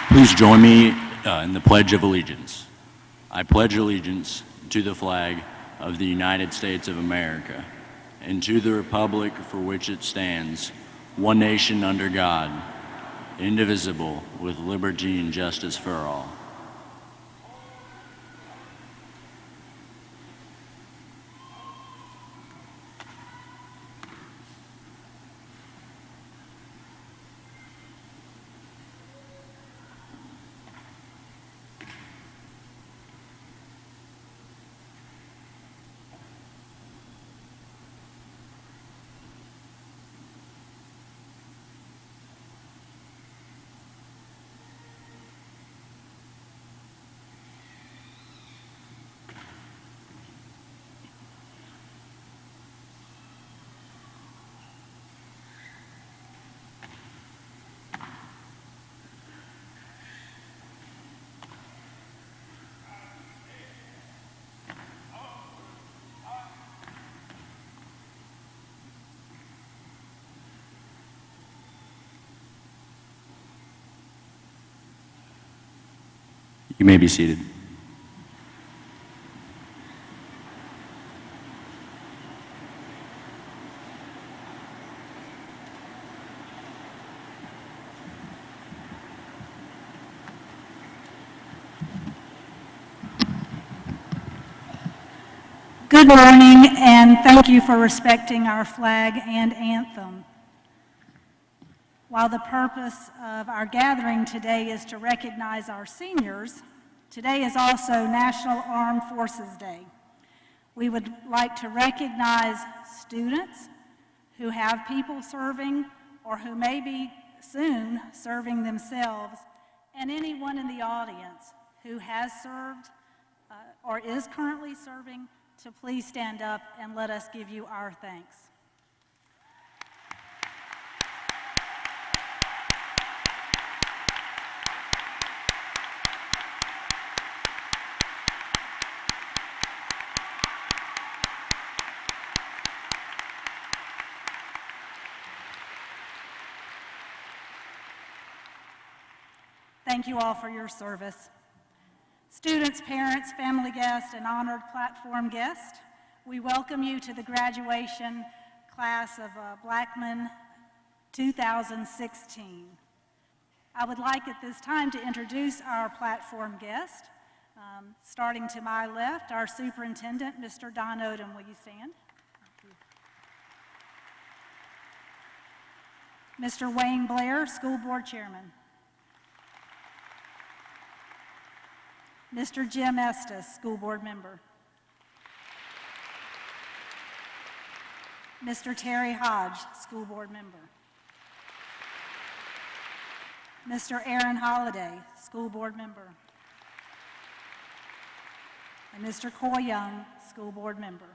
Please join me in the Pledge of Allegiance. I pledge allegiance to the flag of the United States of America and to the republic for which it stands, one nation under God, indivisible, with liberty and justice for all. You may be seated. Good morning, and thank you for respecting our flag and anthem. While the purpose of our gathering today is to recognize our seniors, today is also National Armed Forces Day. We would like to recognize students who have people serving or who may be soon serving themselves, and anyone in the audience who has served or is currently serving to please stand up and let us give you our thanks. Thank you all for your service. Students, parents, family guests, and honored platform guests, we welcome you to the graduation class of Blackman 2016. I would like at this time to introduce our platform guest. Starting to my left, our superintendent, Mr. Don Odom. Will you stand? Mr. Wayne Blair, school board chairman. Mr. Jim Estes, school board member. Mr. Terry Hodge, school board member. Mr. Aaron Holliday, school board member. And Mr. Coy Young, school board member.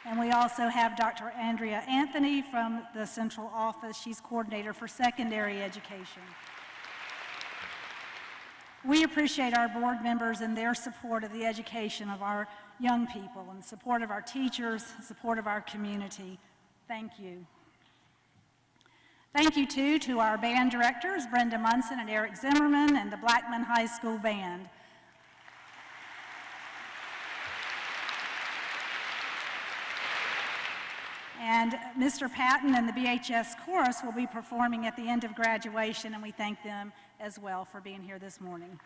And we also have Dr. Andrea Anthony from the central office. She's coordinator for secondary education. We appreciate our board members and their support of the education of our young people and support of our teachers, support of our community. Thank you. Thank you, too, to our band directors, Brenda Munson and Eric Zimmerman, and the Blackman High School Band. And Mr. Patton and the BHS Chorus will be performing at the end of graduation, and we thank them as well for being here this morning.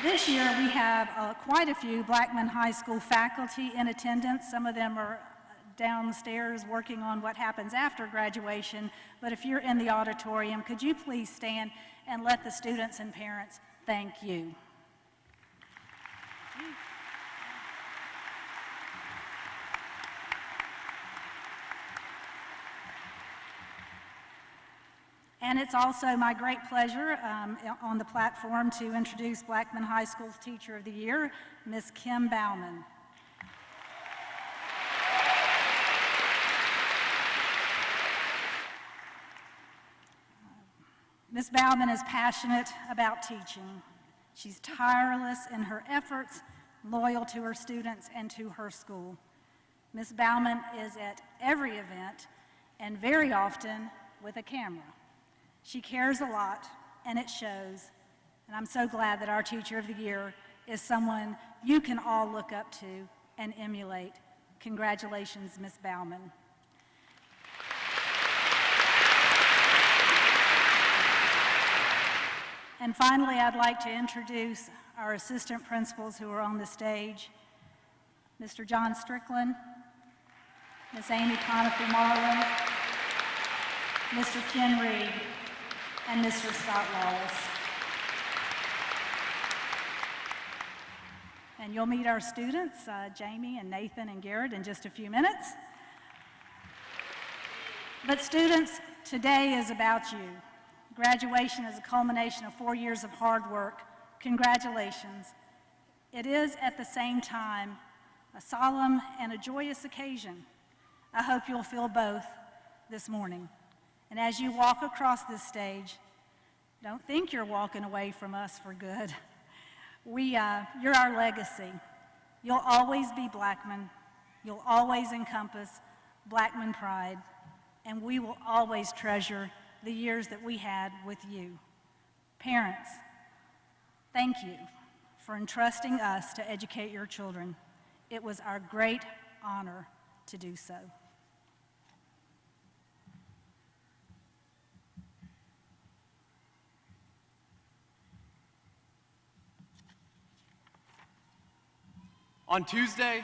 This year we have quite a few Blackman High School faculty in attendance. Some of them are downstairs working on what happens after graduation, but if you're in the auditorium, could you please stand and let the students and parents thank you. And it's also my great pleasure on the platform to introduce Blackman High School's Teacher of the Year, Ms. Kim Bauman. Ms. Bauman is passionate about teaching. She's tireless in her efforts, loyal to her students and to her school. Ms. Bauman is at every event and very often with a camera. She cares a lot, and it shows, and I'm so glad that our Teacher of the Year is someone you can all look up to and emulate. Congratulations, Ms. Bauman. And finally, I'd like to introduce our assistant principals who are on the stage. Mr. John Strickland, Ms. Amy Conifee Marlin, Mr. Ken Reed, and Mr. Scott Lawless. And you'll meet our students, Jamie and Nathan and Garrett, in just a few minutes. But students, today is about you. Graduation is a culmination of 4 years of hard work. Congratulations. It is at the same time a solemn and a joyous occasion. I hope you'll feel both this morning. And as you walk across this stage, don't think you're walking away from us for good. You're our legacy. You'll always be Blackman. You'll always encompass Blackman pride. And we will always treasure the years that we had with you. Parents, thank you for entrusting us to educate your children. It was our great honor to do so. On Tuesday,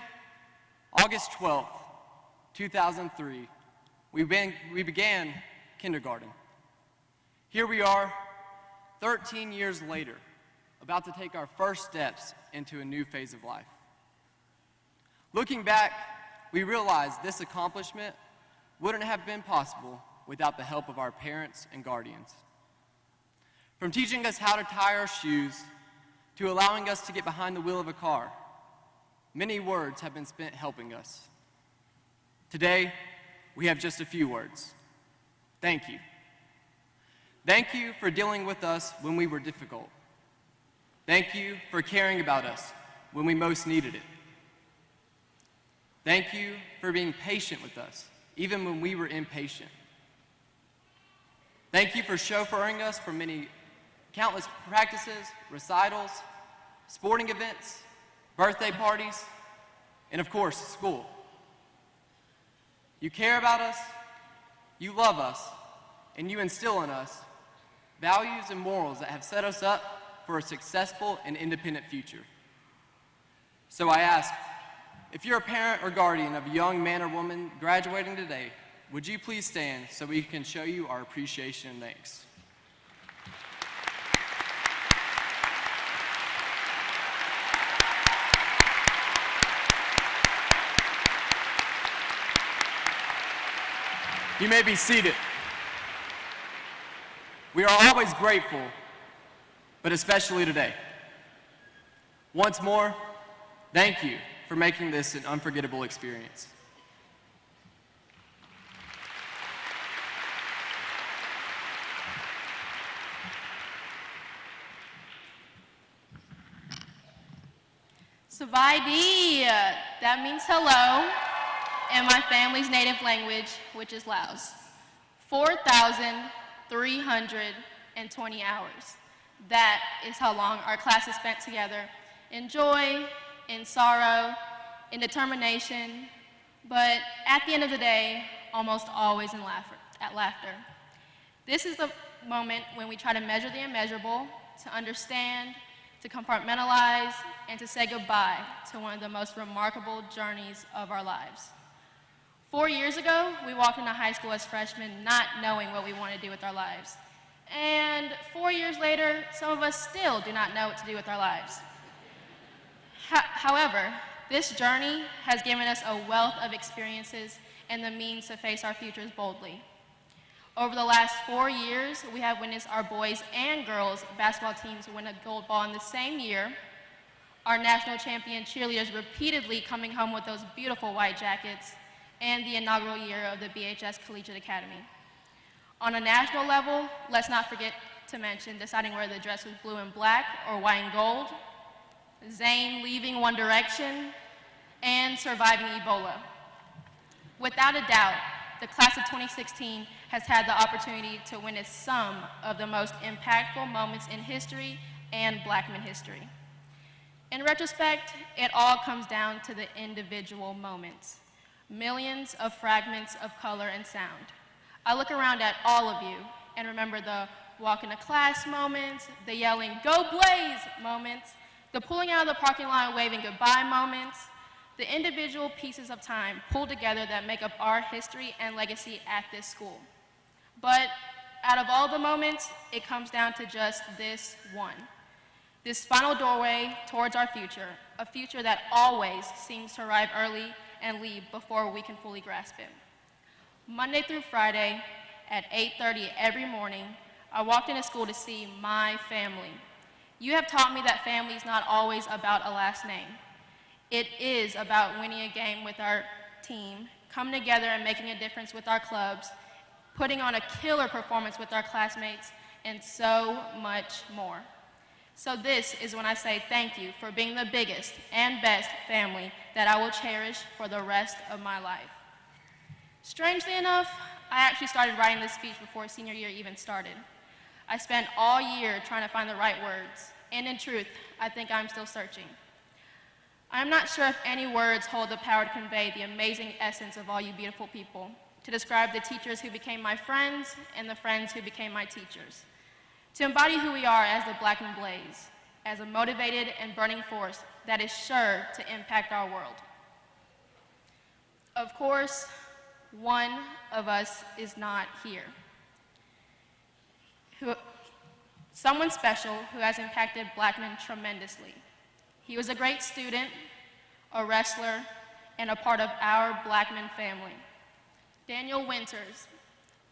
August 12th, 2003, we began kindergarten. Here we are, 13 years later, about to take our first steps into a new phase of life. Looking back, we realized this accomplishment wouldn't have been possible without the help of our parents and guardians. From teaching us how to tie our shoes to allowing us to get behind the wheel of a car, many words have been spent helping us. Today, we have just a few words. Thank you. Thank you for dealing with us when we were difficult. Thank you for caring about us when we most needed it. Thank you for being patient with us, even when we were impatient. Thank you for chauffeuring us for countless practices, recitals, sporting events, birthday parties, and of course, school. You care about us, you love us, and you instill in us values and morals that have set us up for a successful and independent future. So I ask, if you're a parent or guardian of a young man or woman graduating today, would you please stand so we can show you our appreciation and thanks. You may be seated. We are always grateful, but especially today. Once more, thank you for making this an unforgettable experience. Savadi, that means hello in my family's native language, which is Laos. 4,320 hours. That is how long our class has spent together, in joy, in sorrow, in determination, but at the end of the day, almost always in laughter. This is the moment when we try to measure the immeasurable, to understand, to compartmentalize, and to say goodbye to one of the most remarkable journeys of our lives. 4 years ago, we walked into high school as freshmen not knowing what we want to do with our lives. And 4 years later, some of us still do not know what to do with our lives. However, this journey has given us a wealth of experiences and the means to face our futures boldly. Over the last 4 years, we have witnessed our boys and girls basketball teams win a gold ball in the same year, our national champion cheerleaders repeatedly coming home with those beautiful white jackets, and the inaugural year of the BHS Collegiate Academy. On a national level, let's not forget to mention deciding whether the dress was blue and black or white and gold, Zayn leaving One Direction, and surviving Ebola. Without a doubt, the class of 2016 has had the opportunity to witness some of the most impactful moments in history and Blackman history. In retrospect, it all comes down to the individual moments, millions of fragments of color and sound. I look around at all of you and remember the walk into class moments, the yelling, "Go Blaze" moments, the pulling out of the parking lot waving goodbye moments, the individual pieces of time pulled together that make up our history and legacy at this school. But out of all the moments, it comes down to just this one. This final doorway towards our future, a future that always seems to arrive early and leave before we can fully grasp it. Monday through Friday at 8:30 every morning, I walked into school to see my family. You have taught me that family is not always about a last name. It is about winning a game with our team, coming together and making a difference with our clubs, putting on a killer performance with our classmates, and so much more. So this is when I say thank you for being the biggest and best family that I will cherish for the rest of my life. Strangely enough, I actually started writing this speech before senior year even started. I spent all year trying to find the right words, and in truth, I think I'm still searching. I'm not sure if any words hold the power to convey the amazing essence of all you beautiful people, to describe the teachers who became my friends and the friends who became my teachers, to embody who we are as the Blackman Blaze, as a motivated and burning force that is sure to impact our world. Of course, one of us is not here. Someone special who has impacted Blackman tremendously. He was a great student, a wrestler, and a part of our Blackman family. Daniel Winters,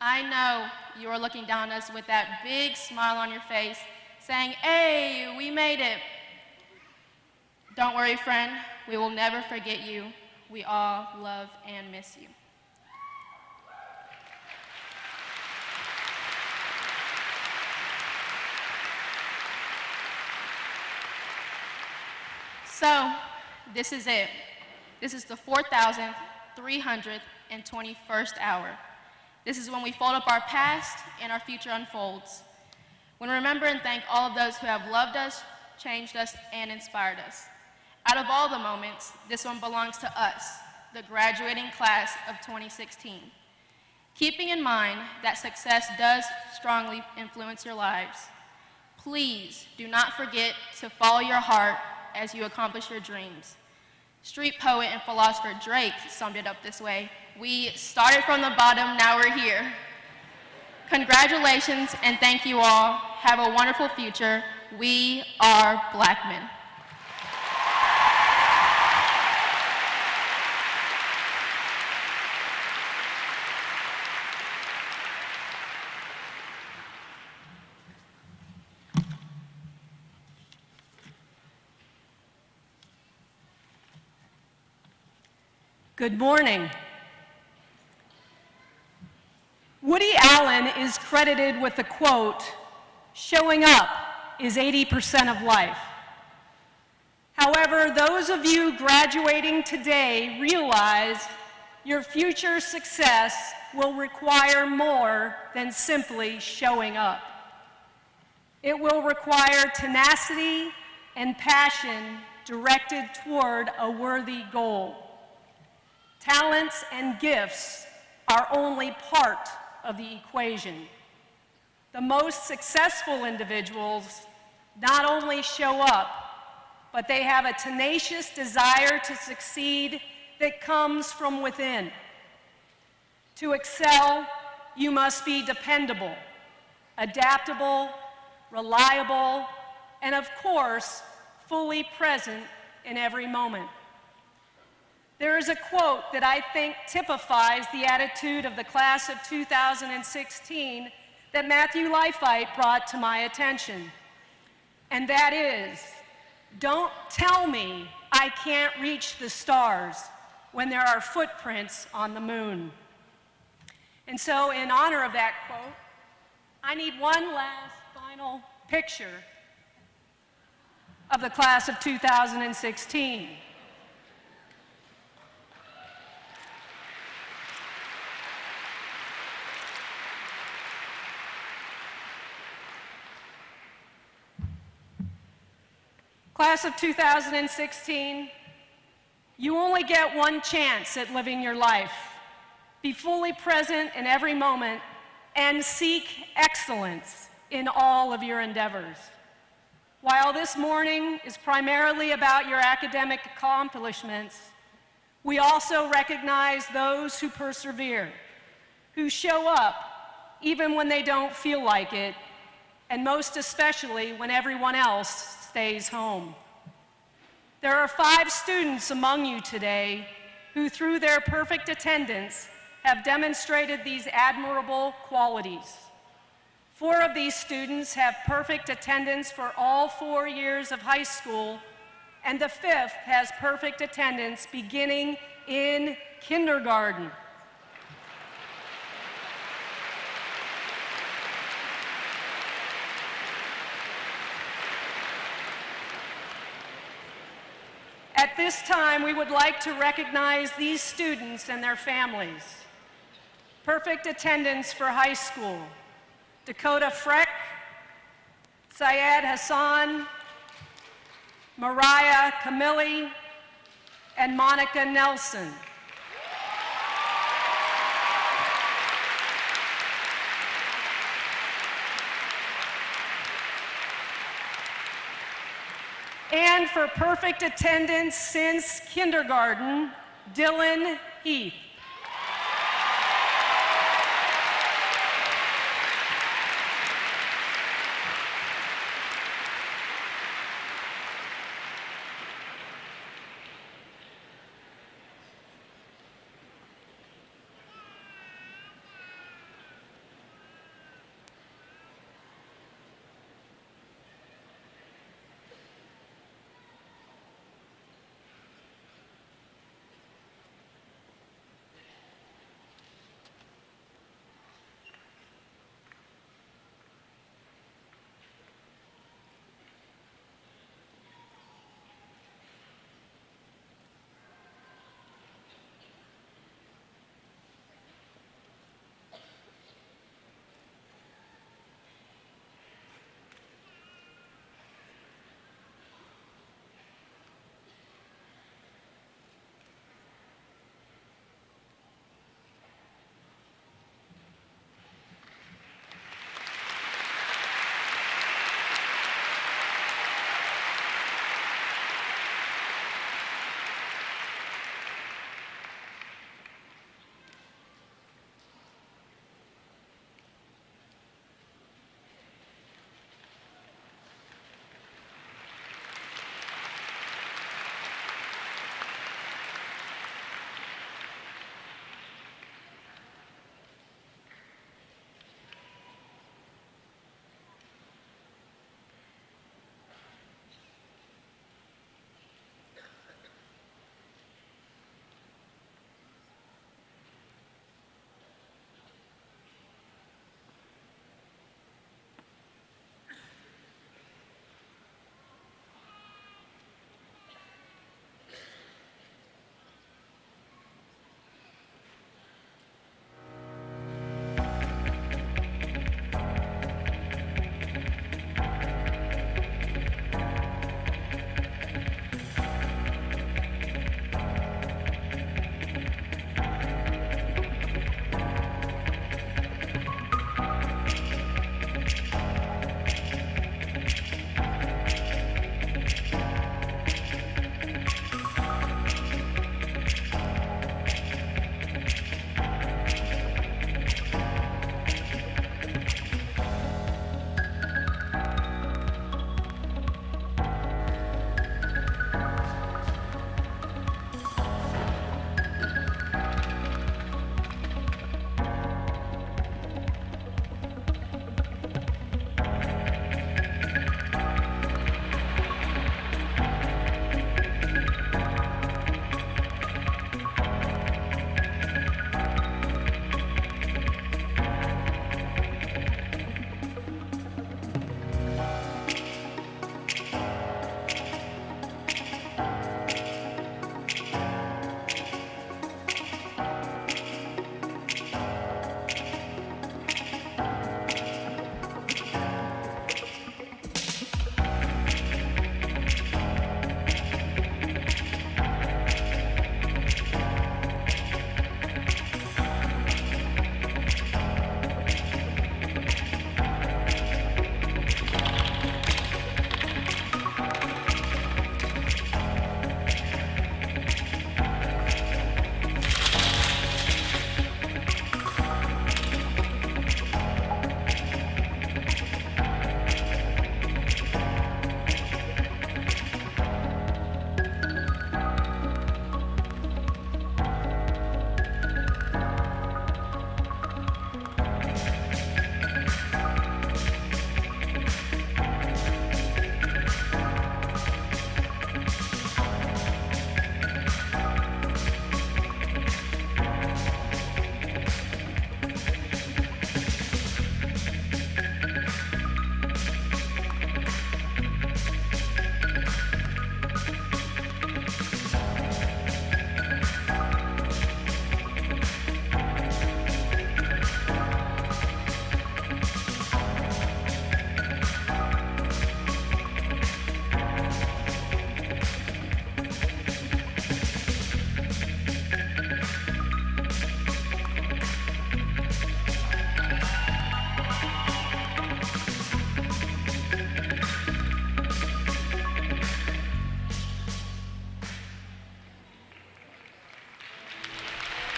I know you are looking down on us with that big smile on your face, saying, "Hey, we made it." Don't worry, friend, we will never forget you. We all love and miss you. So, this is it. This is the 4,321st hour. This is when we fold up our past and our future unfolds. When we remember and thank all of those who have loved us, changed us, and inspired us. Out of all the moments, this one belongs to us, the graduating class of 2016. Keeping in mind that success does strongly influence your lives, please do not forget to follow your heart as you accomplish your dreams. Street poet and philosopher Drake summed it up this way: "We started from the bottom, now we're here." Congratulations and thank you all. Have a wonderful future. We are Blackman. Good morning. Woody Allen is credited with the quote, "Showing up is 80% of life." However, those of you graduating today realize your future success will require more than simply showing up. It will require tenacity and passion directed toward a worthy goal. Talents and gifts are only part of the equation. The most successful individuals not only show up, but they have a tenacious desire to succeed that comes from within. To excel, you must be dependable, adaptable, reliable, and of course, fully present in every moment. There is a quote that I think typifies the attitude of the class of 2016 that Matthew Leifheit brought to my attention. And that is, "Don't tell me I can't reach the stars when there are footprints on the moon." And so in honor of that quote, I need one last final picture of the class of 2016. Class of 2016, you only get one chance at living your life. Be fully present in every moment and seek excellence in all of your endeavors. While this morning is primarily about your academic accomplishments, we also recognize those who persevere, who show up even when they don't feel like it, and most especially when everyone else stays home. There are 5 students among you today who, through their perfect attendance, have demonstrated these admirable qualities. 4 of these students have perfect attendance for all 4 years of high school, and the 5th has perfect attendance beginning in kindergarten. At this time, we would like to recognize these students and their families. Perfect attendance for high school: Dakota Freck, Syed Hassan, Mariah Camilli, and Monica Nelson. And for perfect attendance since kindergarten, Dylan Heath.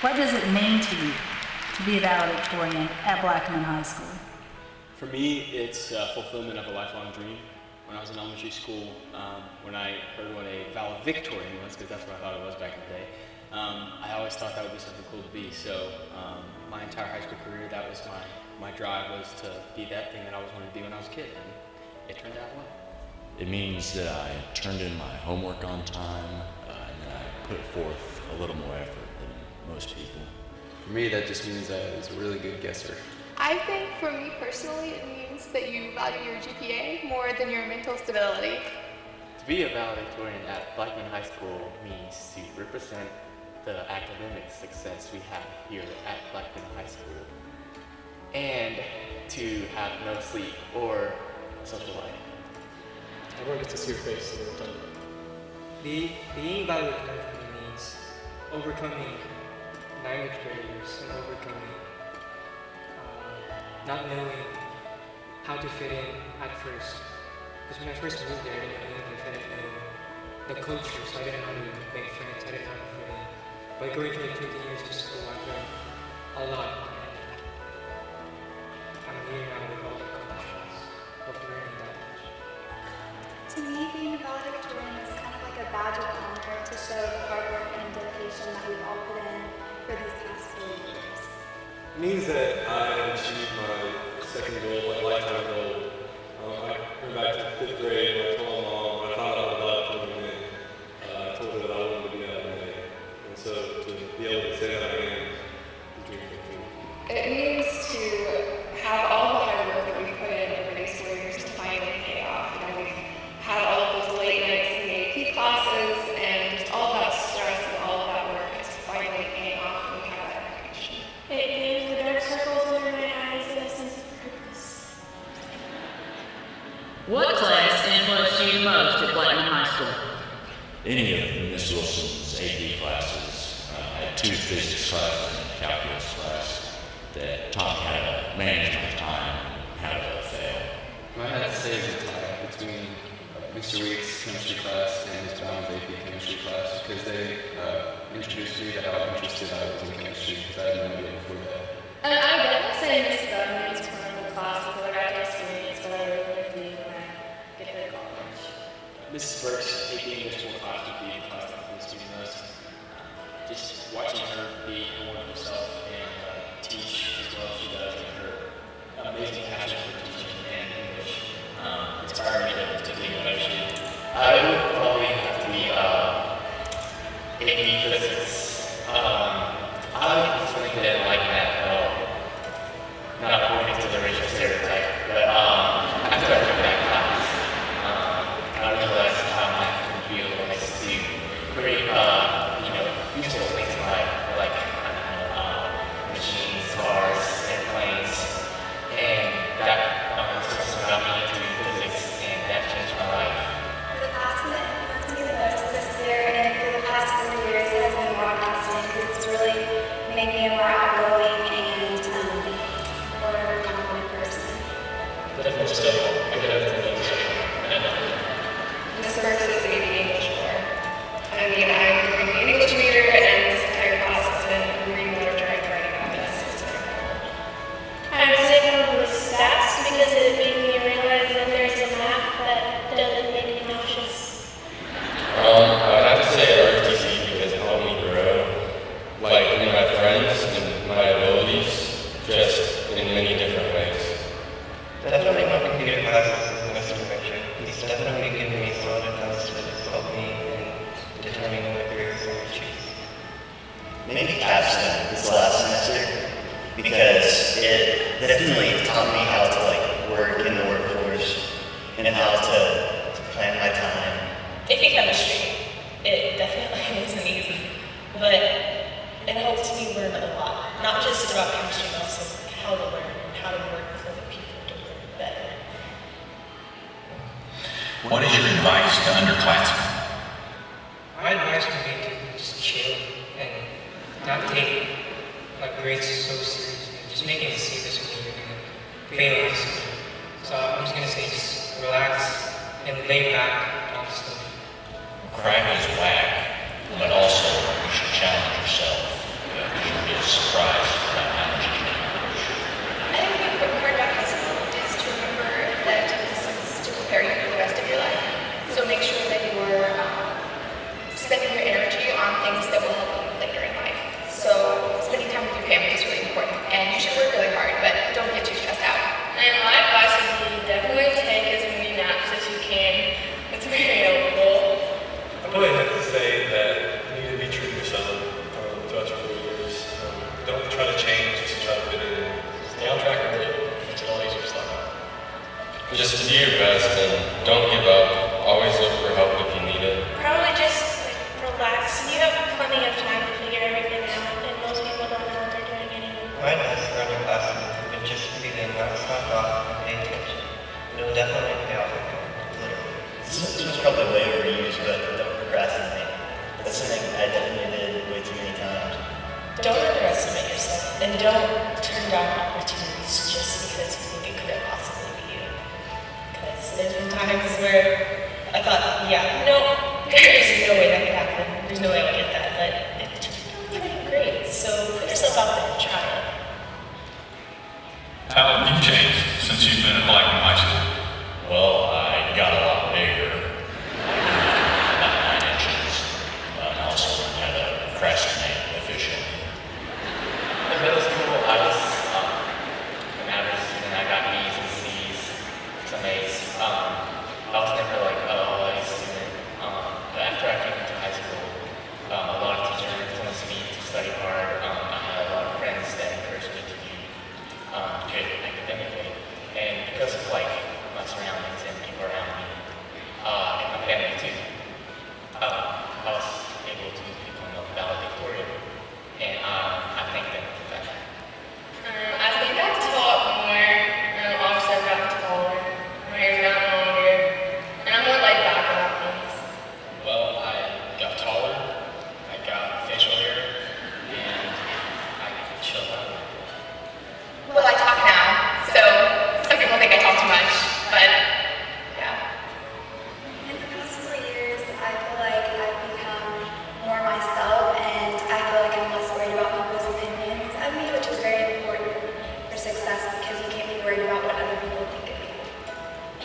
What does it mean to you to be a valedictorian at Blackman High School? For me, it's fulfillment of a lifelong dream. When I was in elementary school, when I heard what a valedictorian was, because that's what I thought it was back in the day, I always thought that would be something cool to be. So my entire high school career, that was my drive, was to be that thing that I always wanted to be when I was a kid, and it turned out well. It means that I turned in my homework on time, and that I put forth a little more effort than most people. For me, that just means I was a really good guesser. I think for me personally, it means that you value your GPA more than your mental stability. To be a valedictorian at Blackman High School means to represent the academic success we have here at Blackman High School, and to have no sleep or social life. Everyone gets to see your face the whole time. Being valedictorian for me means overcoming language barriers and overcoming not knowing how to fit in at first. Because when I first moved there in English, I didn't know the culture, so I didn't know how to make friends, I didn't know how to fit in. By going through like 20 years of school, I've learned a lot. And I'm here now with all the accomplishments of learning that much. To me, being a valedictorian is kind of like a badge of honor to show the hard work and dedication that we've all put in for these past 4 years. It means that I achieved my second goal, my lifetime goal. I went back to 5th grade and I told my mom, when I found out about diplomas, I told her that I wanted to be that one day. And so to be able to say that again, is a dream come true. It means to have all the hard work that we've put in over these 4 years to finally pay off. You know, we've had all of those late nights in the AP classes and just all that stress and all of that work is finally paying off and we have that recognition. It gives the dark circles under my eyes and a sense of purpose. What class influenced you most at Blackman High School? Any of Miss Wilson's AP classes. I had 2 physics classes and a calculus class that taught me how to manage my time and how to fail. I had to say it's a tie between Mr. Weeks' chemistry class and Ms. Brown's AP chemistry class because they introduced me to how interested I was in chemistry because I had no idea before that. And I definitely say Miss Bowman's clinical class because I got to experience what I really want to do when I get to college. Mrs. Burke's AP English 4 class would be the class that influenced me the most. Just watching her be a wonderful self and teach as well as she does, and her amazing passion for teaching and English inspired me to do what I should. I would probably have to be AP physics. I personally didn't like math at all. Not according to the racial stereotype, but after I took that class, I realized how math can feel like to create, useful things in life, like, machines, cars, airplanes, and that sort of got me into physics, and that changed my life. For the past that influenced me the most this year and for the past 3 years has been broadcasting. It's really made me a more outgoing and more confident person. Definitely still, I did everything that was Miss Burke is the English for. I mean, I'm the English major and this entire class has been reading literature and writing about this. It's incredible. I would say probably stats because it made me realize that there's a math that doesn't make me nauseous. I would have to say RTC because it helped me grow, like in my friends and my abilities, just in many different ways. Definitely my computer classes is Mr. Richard. He's definitely given me some other classes to help me in determining what careers I would choose. Maybe capstone this last semester because it definitely taught me how to work in the workforce and how to plan my time. Taking chemistry, it definitely wasn't easy, but it helped me learn a lot. Not just about chemistry, but also how to learn and how to work with other people to learn better. What is your advice to underclassmen? My advice would be to just chill and not take grades so seriously. Just make it serious when you're going to fail high school. So I'm just going to say just relax and lay back off stuff. Crap is whack, but also you should challenge yourself. do your best and don't give up. Always look for help if you need it. Probably just relax. You have plenty of time to figure everything out, and most people don't know what they're doing anyway. My advice for other classmates would just be to not stop off and pay attention. It will definitely pay off. Literally. This was probably way overused, but don't procrastinate. That's something I definitely did way too many times. Don't underestimate yourself, and don't turn down opportunities just because you think it could possibly be you. Because there's been times where I thought, yeah, no, there's no way that could happen. There's no way I would get that, but it turned out pretty great. So put yourself out there and try it. How have you changed since you've been at Blackman High School? Well, I got a lot bigger, about 9 inches, and also learned how to procrastinate efficiently. In middle school, I was an average student. I got B's and C's, some A's. I was never like a A student. But after I came into high school, a lot of teachers influenced me to study hard. I had a lot of friends that encouraged me to do good academically, and because of like my surroundings and people around me, and my family too, I was able to become a valedictorian, and I thank them for that. I think I've taught more, obviously I've gotten taller, my hair's gotten longer, and I'm more laid back about things. Well, I got taller, I got facial hair, and I chilled out. Well, I talk now, so some people think I talk too much, but yeah. In the past 4 years, I feel like I've become more myself, and I feel like I'm less worried about people's opinions of me, which is very important for success because you can't be worried about what other people think of you.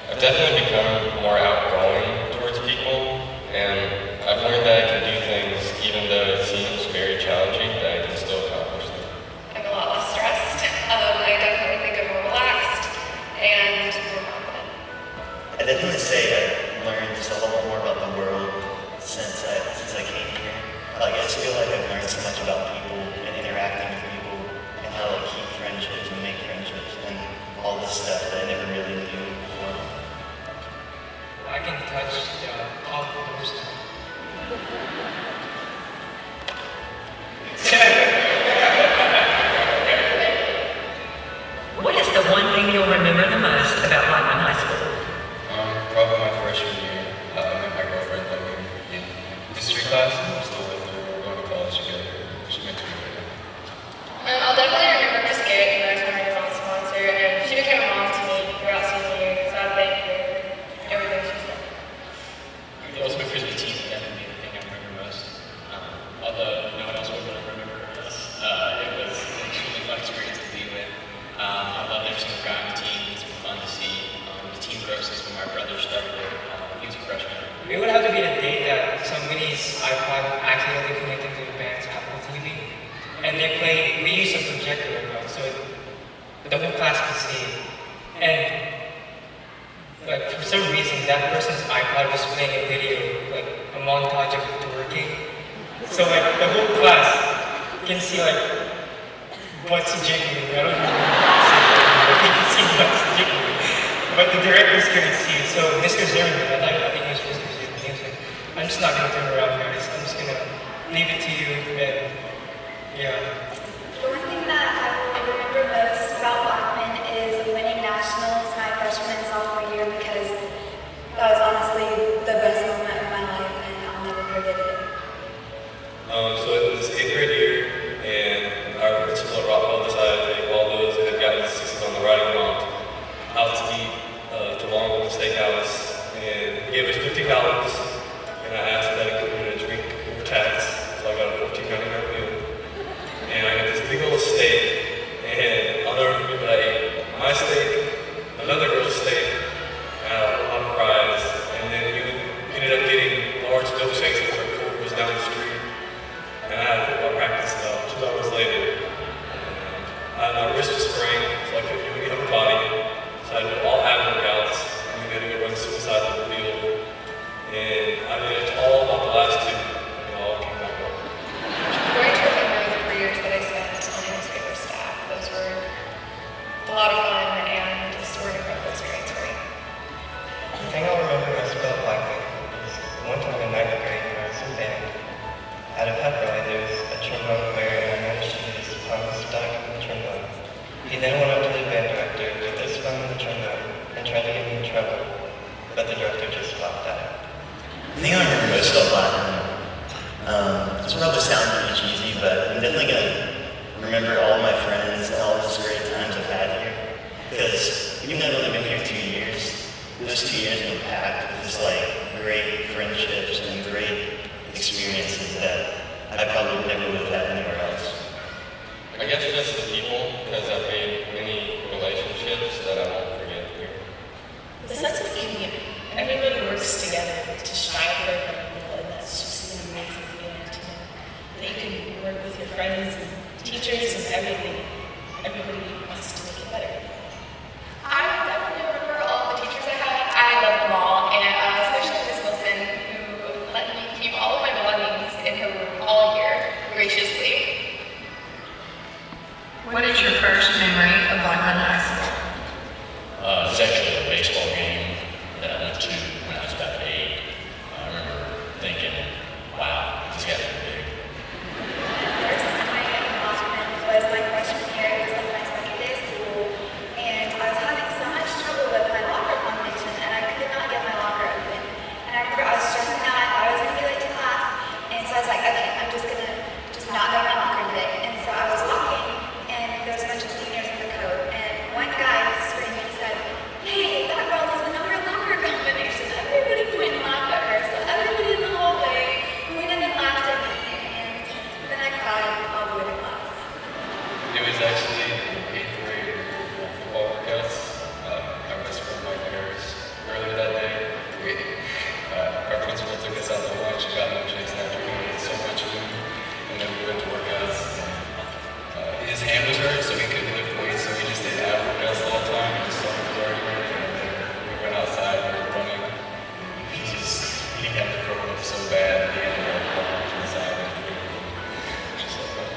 I've definitely become more outgoing towards people, and I've learned that I can do things even though it seems very challenging, that I can still accomplish them. I'm a lot less stressed. I definitely think I'm more relaxed and more confident. I definitely say I've learned just a lot more about the world since I came here. Like, I just feel like I've learned so much about people and interacting with people and how to keep friendships and make friendships and all this stuff that I never really knew before. I can touch all the doors now. What is the one thing you'll remember the most about Blackman High School? Probably my freshman year. I met my girlfriend in history class, and I'm still with her. We're going to college together. She went to me right now. I'll definitely remember Miss Garrett, the nurse on sponsor, and she became a mom to me throughout senior year, so I thank her for everything she's done. The ultimate frisbee team would definitely be the thing I remember most. Although no one else would really remember this. It was an extremely fun experience to be with. I loved every single guy on the team. It's been fun to see. The team grows since when my brother started there. He was a freshman. It would have to be the day that somebody's iPod accidentally connected to the band's Apple TV, and we use a projector remote, so the whole class could see it. And like for some reason, that person's iPod was playing a video, like a montage of twerking. So like the whole class can see like what's jiggling. I don't know. You can see what's jiggling, but the directors couldn't see it. So Mr. Zimmerman, I think it was Mr. Zimmerman, he was like, I'm just not gonna turn around, guys. I'm just gonna leave it to you, and yeah. The one thing that I will remember most about Blackman is winning nationals my freshman and sophomore year because that was honestly the best moment of my life and I'll never forget it. So it was 8th grade year, and our principal at Rockwell decided to take all those that had gotten sixes on the writing prompt out to eat to Longhorn Steakhouse, and he gave us $50, and I asked if that included a drink or tax, so I got a $14.99 meal. And I got this big old steak still Blackman. This will probably sound pretty cheesy, but I'm definitely going to remember all my friends and all those great times I've had here. Because even though I've only been here 2 years, those 2 years have been packed with just like great friendships and great experiences that I probably never would have had anywhere else. I guess just the people, because I've made many relationships that I won't forget here. The sense of community. Everybody works together to strive for a better world, and that's just an amazing feeling to know that you can work with your friends and teachers and everything. Everybody wants to make it better. I definitely remember all the teachers I had. I love them all, and especially Miss Wilson, who let me keep all of my belongings in her room all year, graciously. What is your first memory of Blackman High School? It was actually a baseball game that I went to when I was about 8. I remember thinking, wow, this guy's big. First time I met Blackman was my freshman year. It was like my second day of school, and I was having so much trouble with my locker combination, and I could not get my locker open. And I remember I was stressing out. I thought I was going to be late to class, and so I was like, okay, I'm just going to not go to my locker today. And so I was walking, and there was a bunch of seniors in the coat, and one guy screamed and said, hey, that girl has a number locker combination. Everybody went and laughed at her, so everybody in the hallway went in and laughed at me, and then I cried all the way to class. It was actually in 8th grade football workouts. I was from my parents earlier that day. Our principal took us out to lunch and got milkshakes after we ate so much food. And then we went to workouts. His hand was hurt, so he couldn't lift weights, so he just did ab workouts the whole time. He just started starting. And then we went outside, we were running. He had to throw up so bad, he ended up falling to the side. Just like that.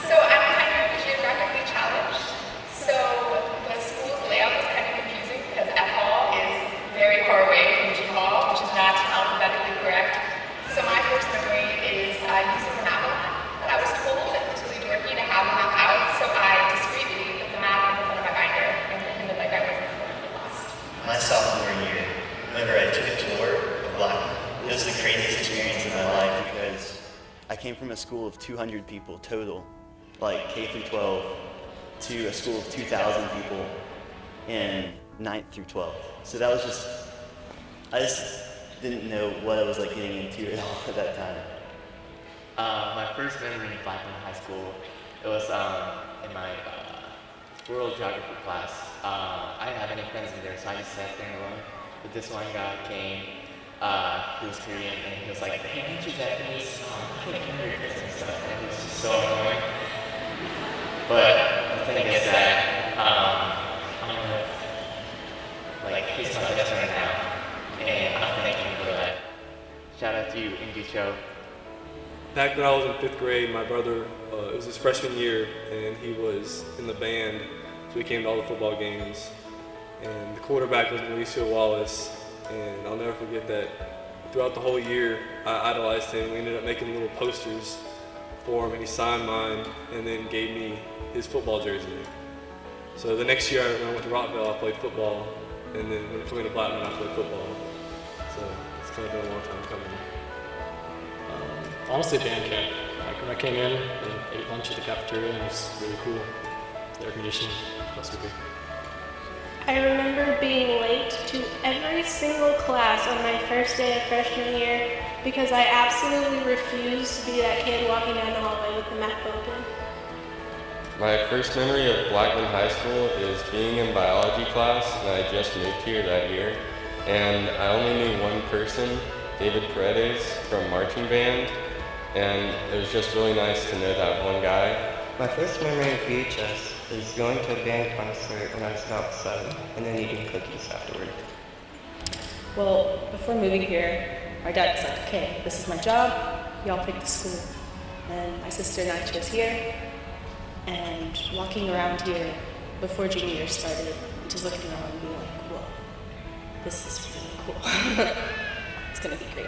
So I'm kind of geographically challenged. So the school's layout was kind of confusing because F Hall is very far away from G Hall, which is not alphabetically correct. So my first memory is using the map a lot. But I was told it was really dorky to have the map out, so I discreetly put the map in the front of my binder and pretended like I wasn't going to get lost. My sophomore year, whenever I took a tour of Blackman, it was the craziest experience in my life because I came from a school of 200 people total, like K through 12, to a school of 2,000 people in 9th through 12th. So that was I just didn't know what I was like getting into at all at that time. My first memory in Blackman High School, it was in my world geography class. I didn't have any friends in there, so I just sat there alone. But this one guy came, he was Korean, and he was like, hey, aren't you Japanese? I can't hear your and stuff. And it was just so annoying. But the thing is that I'm gonna he's my best friend now, and I'm thanking him for that. Shout out to you, Indy Cho. Back when I was in 5th grade, my brother, it was his freshman year, and he was in the band, so he came to all the football games. And the quarterback was Mauricio Wallace, and I'll never forget that. Throughout the whole year, I idolized him. We ended up making little posters for him, and he signed mine, and then gave me his football jersey. So the next year, when I went to Rockville, I played football, and then when I came to Blackman, I played football. So it's kind of been a long time coming. Honestly, band camp. Like when I came in and ate lunch at the cafeteria, and it was really cool. The air conditioning, that's super good. I remember being late to every single class on my first day of freshman year because I absolutely refused to be that kid walking down the hallway with the map open. My first memory of Blackman High School is being in biology class, and I just moved here that year. And I only knew one person, David Paredes from marching band, and it was just really nice to know that one guy. My first memory of VHS is going to a band concert when I was about 7, and then eating cookies afterward. Well, before moving here, my dad was like, okay, this is my job, y'all pick the school. And my sister and I chose here, and walking around here before junior year started, just looking around and being like, whoa, this is really cool. It's gonna be great.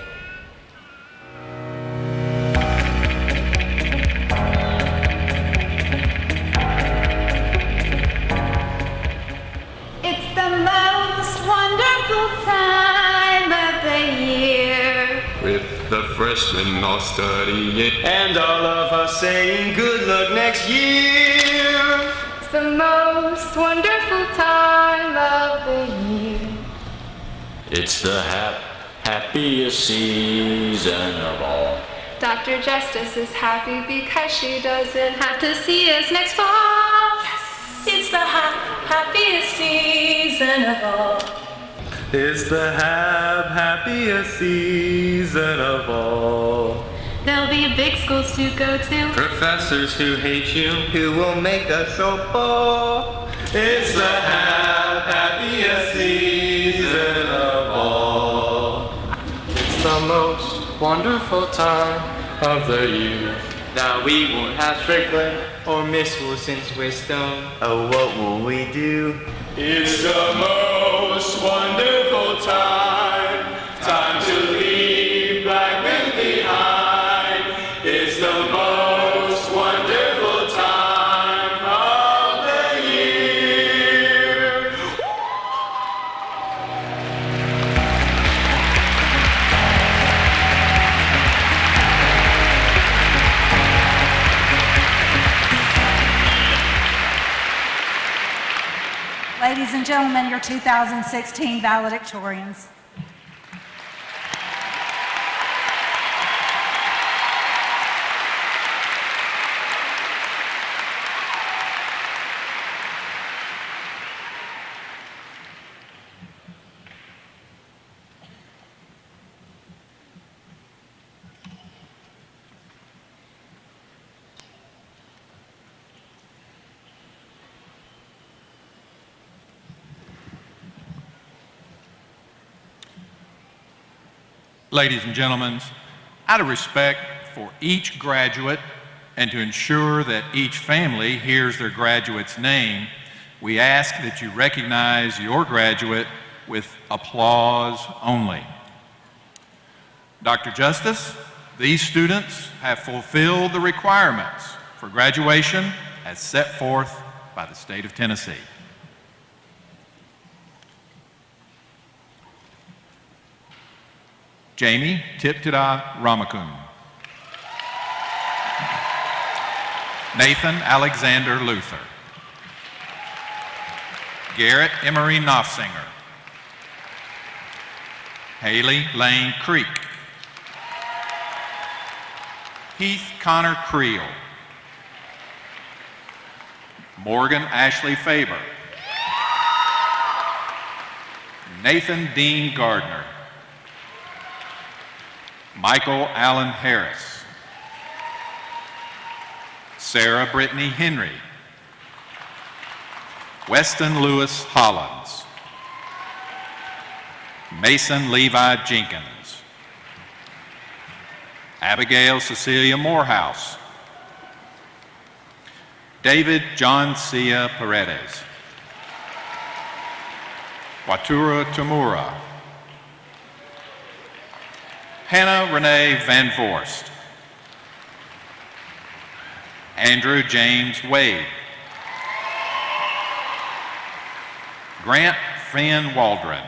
It's the most wonderful time of freshmen all studying. And all of us saying good luck next year. It's the most wonderful time of the year. It's the happiest season of all. Dr. Justice is happy because she doesn't have to see us next fall. Yes, it's the happiest season of all. It's the happiest season of all. There'll be big schools to go to. Professors who hate you, who will make us so poor. It's the happiest season of all. It's the most wonderful time of the year. Now we won't have Strickland or Miss Wilson's wisdom. Oh, what will we do? It's the most wonderful time to leave Blackman behind. It's the most wonderful time of the year. Ladies and gentlemen, your 2016 valedictorians. Ladies and gentlemen, out of respect for each graduate and to ensure that each family hears their graduate's name, we ask that you recognize your graduate with applause only. Dr. Justice, these students have fulfilled the requirements for graduation as set forth by the state of Tennessee. Jamie Tiptida Ramakun. Nathan Alexander Luther. Garrett Emery Knopfsinger. Haley Lane Creek. Heath Connor Creel. Morgan Ashley Faber. Nathan Dean Gardner. Michael Allen Harris. Sarah Brittany Henry. Weston Lewis Hollins. Mason Levi Jenkins. Abigail Cecilia Morehouse. David John Sia Paredes. Watura Tamura. Hannah Renee Van Vorst. Andrew James Wade. Grant Finn Waldron.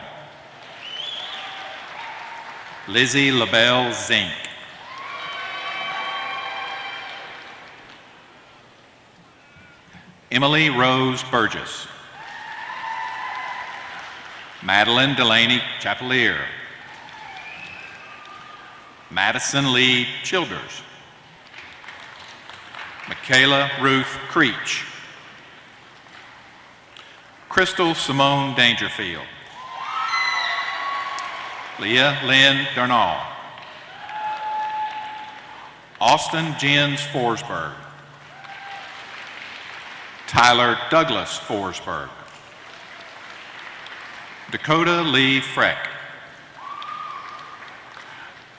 Lizzie LaBelle Zink. Emily Rose Burgess. Madeline Delaney Chapelier. Madison Lee Childers. Michaela Ruth Creech. Crystal Simone Dangerfield. Leah Lynn Darnall. Austin Jens Forsberg. Tyler Douglas Forsberg. Dakota Lee Freck.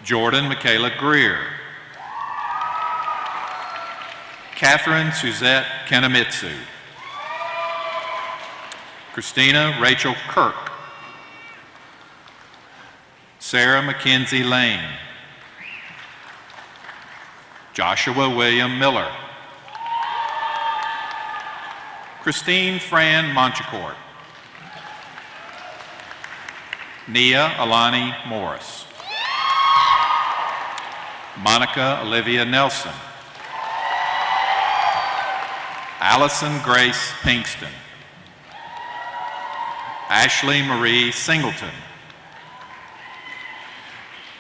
Jordan Michaela Greer. Catherine Suzette Kenamitsu. Christina Rachel Kirk. Sarah Mackenzie Lane. Joshua William Miller. Christine Fran Monchicourt. Nia Alani Morris. Monica Olivia Nelson. Allison Grace Pinkston. Ashley Marie Singleton.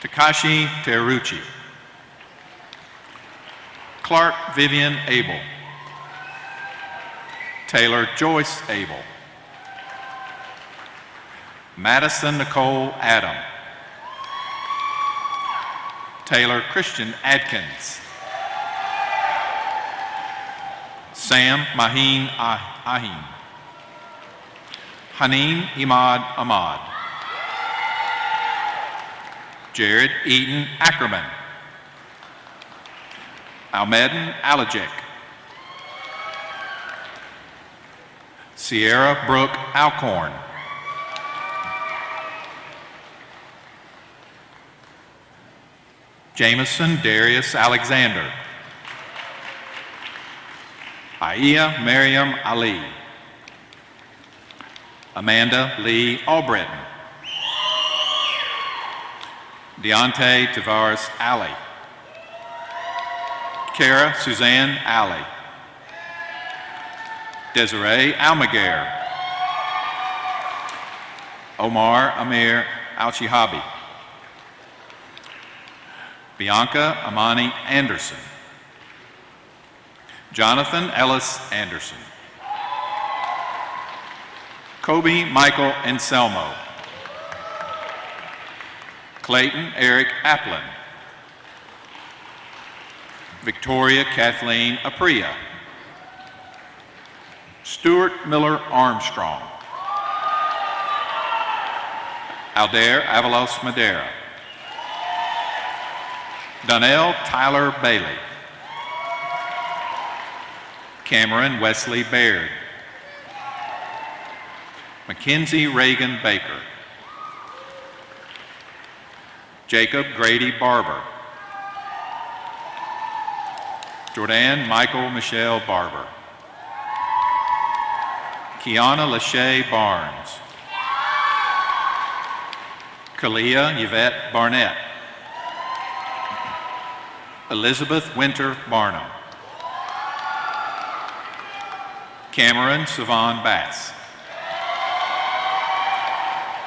Takashi Terucci. Clark Vivian Abel. Taylor Joyce Abel. Madison Nicole Adam. Taylor Christian Adkins. Sam Maheen Aheen. Haneen Imad Ahmad. Jared Eaton Ackerman. Almedin Alajek. Sierra Brooke Alcorn. Jameson Darius Alexander. Aya Miriam Ali. Amanda Lee Albritton. Deontay Tavares Alley. Kara Suzanne Alley. Desiree Almaguer. Omar Amir Al-Shihabi. Bianca Amani Anderson. Jonathan Ellis Anderson. Kobe Michael Anselmo. Clayton Eric Applin. Victoria Kathleen Apria. Stuart Miller Armstrong. Aldair Avalos Madera. Donnell Tyler Bailey. Cameron Wesley Baird. Mackenzie Reagan Baker. Jacob Grady Barber. Jordan Michael Michelle Barber. Kiana Lachey Barnes. Kalia Yvette Barnett. Elizabeth Winter Barnum. Cameron Savon Bass.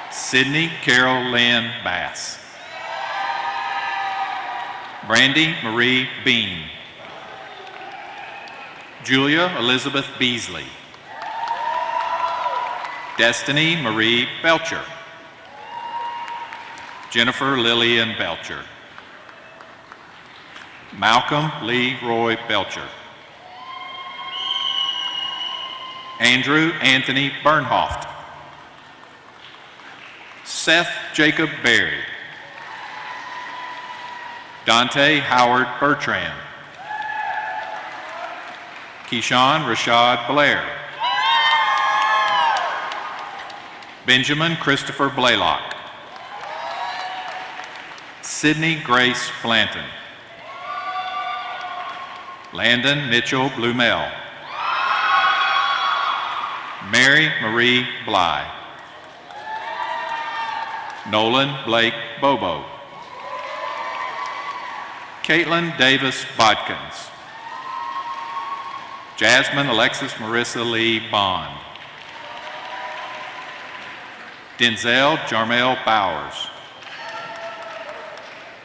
Sydney Carol Lynn Bass. Brandy Marie Bean. Julia Elizabeth Beasley. Destiny Marie Belcher. Jennifer Lillian Belcher. Malcolm Lee Roy Belcher. Andrew Anthony Bernhoft. Seth Jacob Berry. Dante Howard Bertrand. Keyshawn Rashad Blair. Benjamin Christopher Blaylock. Sydney Grace Blanton. Landon Mitchell Blumell. Mary Marie Bly. Nolan Blake Bobo. Caitlin Davis Bodkins. Jasmine Alexis Marissa Lee Bond. Denzel Jarmel Bowers.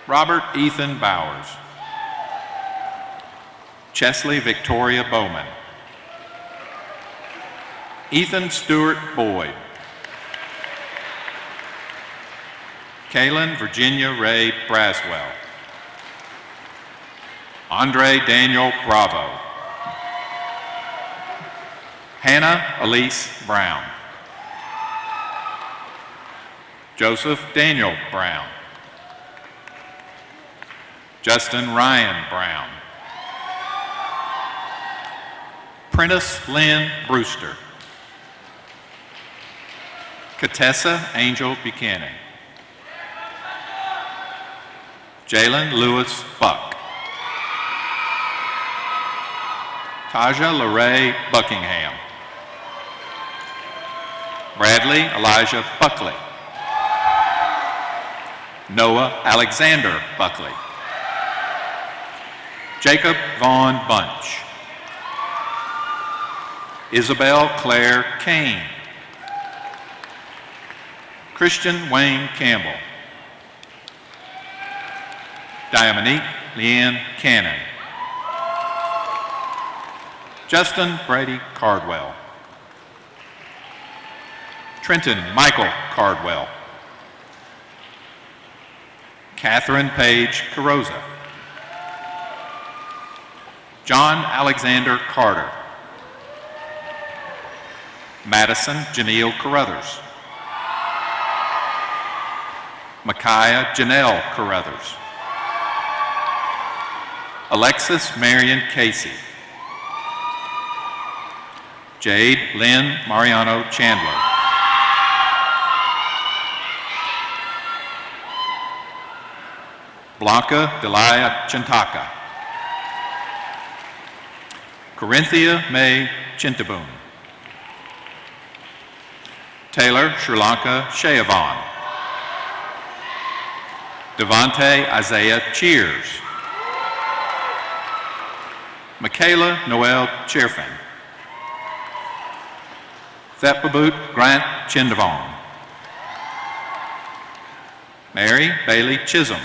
Robert Ethan Bowers. Chesley Victoria Bowman. Ethan Stewart Boyd. Kaylin Virginia Ray Braswell. Andre Daniel Bravo. Hannah Elise Brown. Joseph Daniel Brown. Justin Ryan Brown. Prentice Lynn Brewster. Katessa Angel Buchanan. Jalen Lewis Buck. Taja LeRae Buckingham. Bradley Elijah Buckley. Noah Alexander Buckley. Jacob Vaughn Bunch. Isabel Claire Kane. Christian Wayne Campbell. Diamonique Leanne Cannon. Justin Brady Cardwell. Trenton Michael Cardwell. Catherine Page Carosa. John Alexander Carter. Madison Janelle Carruthers. Micaiah Janelle Carruthers. Alexis Marion Casey. Jade Lynn Mariano Chandler. Blanca Delia Chintaka. Corinthia May Chintaboom. Taylor Srilanka Shayavon. Devontae Isaiah Cheers. Michaela Noel Cherfin. Thepabut Grant Chindavon. Mary Bailey Chisholm.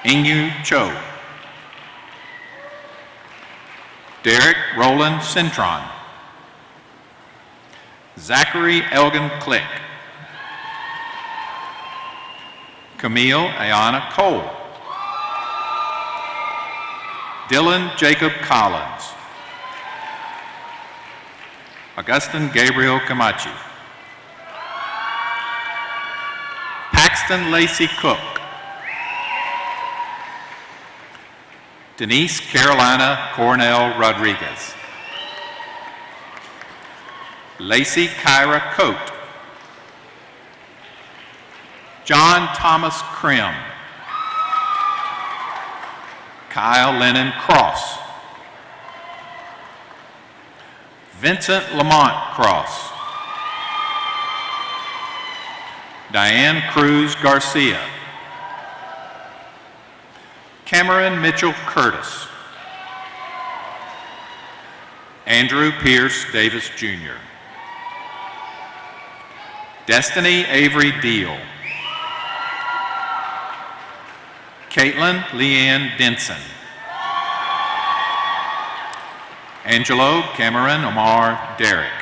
Ingu Cho. Derek Roland Cintron. Zachary Elgin Click. Camille Ayana Cole. Dylan Jacob Collins. Augustin Gabriel Camachi. Paxton Lacey Cook. Denise Carolina Cornell Rodriguez. Lacey Kyra Coate. John Thomas Krim. Kyle Lennon Cross. Vincent Lamont Cross. Diane Cruz Garcia. Cameron Mitchell Curtis. Andrew Pierce Davis Jr. Destiny Avery Deal. Caitlin Leanne Denson. Angelo Cameron Omar Derrick.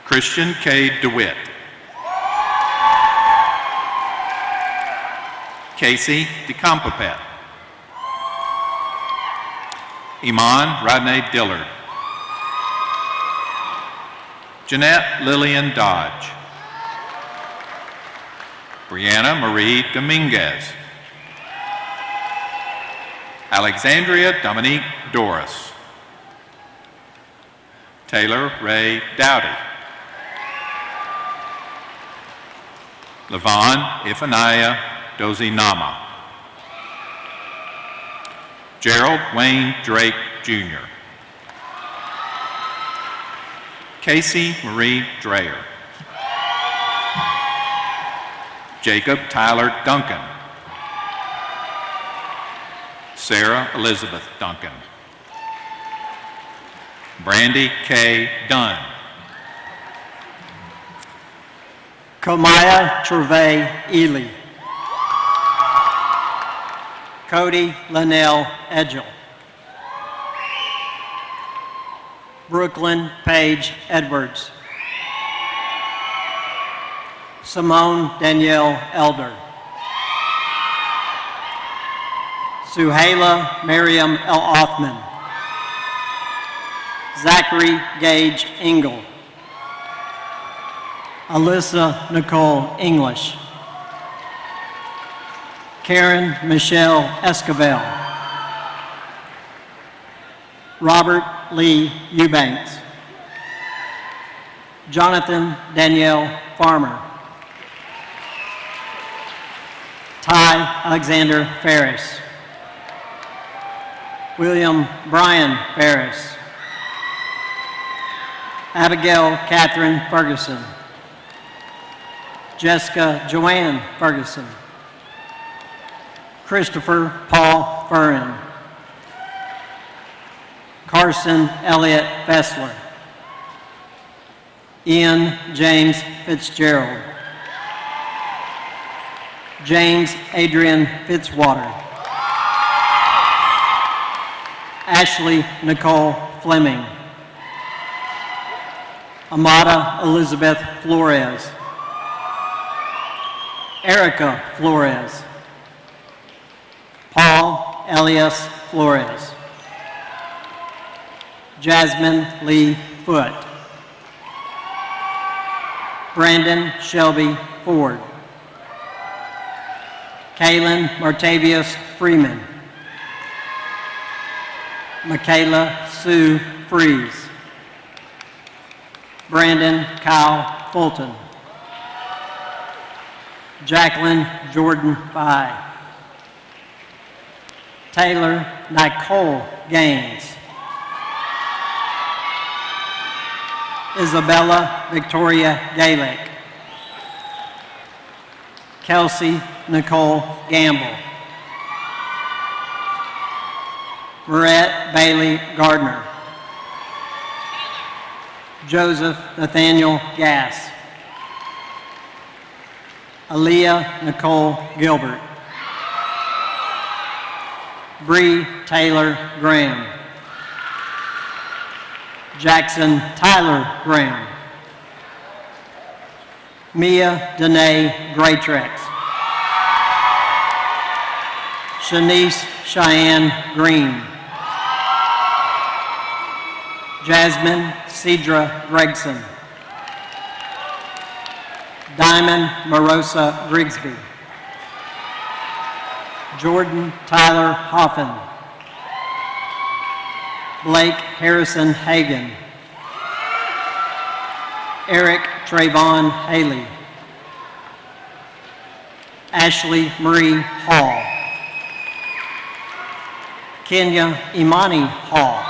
Christian K. DeWitt. Casey DeCompapet. Iman Rodney Dillard. Jeanette Lillian Dodge. Brianna Marie Dominguez. Alexandria Dominique Doris. Taylor Ray Dowdy. Levon Ifanaya Dozie Nama. Gerald Wayne Drake Jr. Casey Marie Dreyer. Jacob Tyler Duncan. Sarah Elizabeth Duncan. Brandy K. Dunn. Komaya Trevay Ely. Cody Linnell Edgel. Brooklyn Paige Edwards. Simone Danielle Elder. Suhaila Miriam L. Othman. Zachary Gage Engel. Alyssa Nicole English. Karen Michelle Escobar. Robert Lee Eubanks. Jonathan Danielle Farmer. Ty Alexander Ferris. William Brian Ferris. Abigail Catherine Ferguson. Jessica Joanne Ferguson. Christopher Paul Furren. Carson Elliott Fessler. Ian James Fitzgerald. James Adrian Fitzwater. Ashley Nicole Fleming. Amada Elizabeth Flores. Erica Flores. Paul Elias Flores. Jasmine Lee Foote. Brandon Shelby Ford. Kaylin Martavius Freeman. Michaela Sue Freeze. Brandon Kyle Fulton. Jacqueline Jordan Fye. Taylor Nicole Gaines. Isabella Victoria Galick. Kelsey Nicole Gamble. Marette Bailey Gardner. Joseph Nathaniel Gass. Aaliyah Nicole Gilbert. Bree Taylor Graham. Jackson Tyler Graham. Mia Danae Graytrex. Shanice Cheyenne Green. Jasmine Cedra Gregson. Diamond Marosa Grigsby. Jordan Tyler Hoffin. Blake Harrison Hagan. Eric Trayvon Haley. Ashley Marie Hall. Kenya Imani Hall.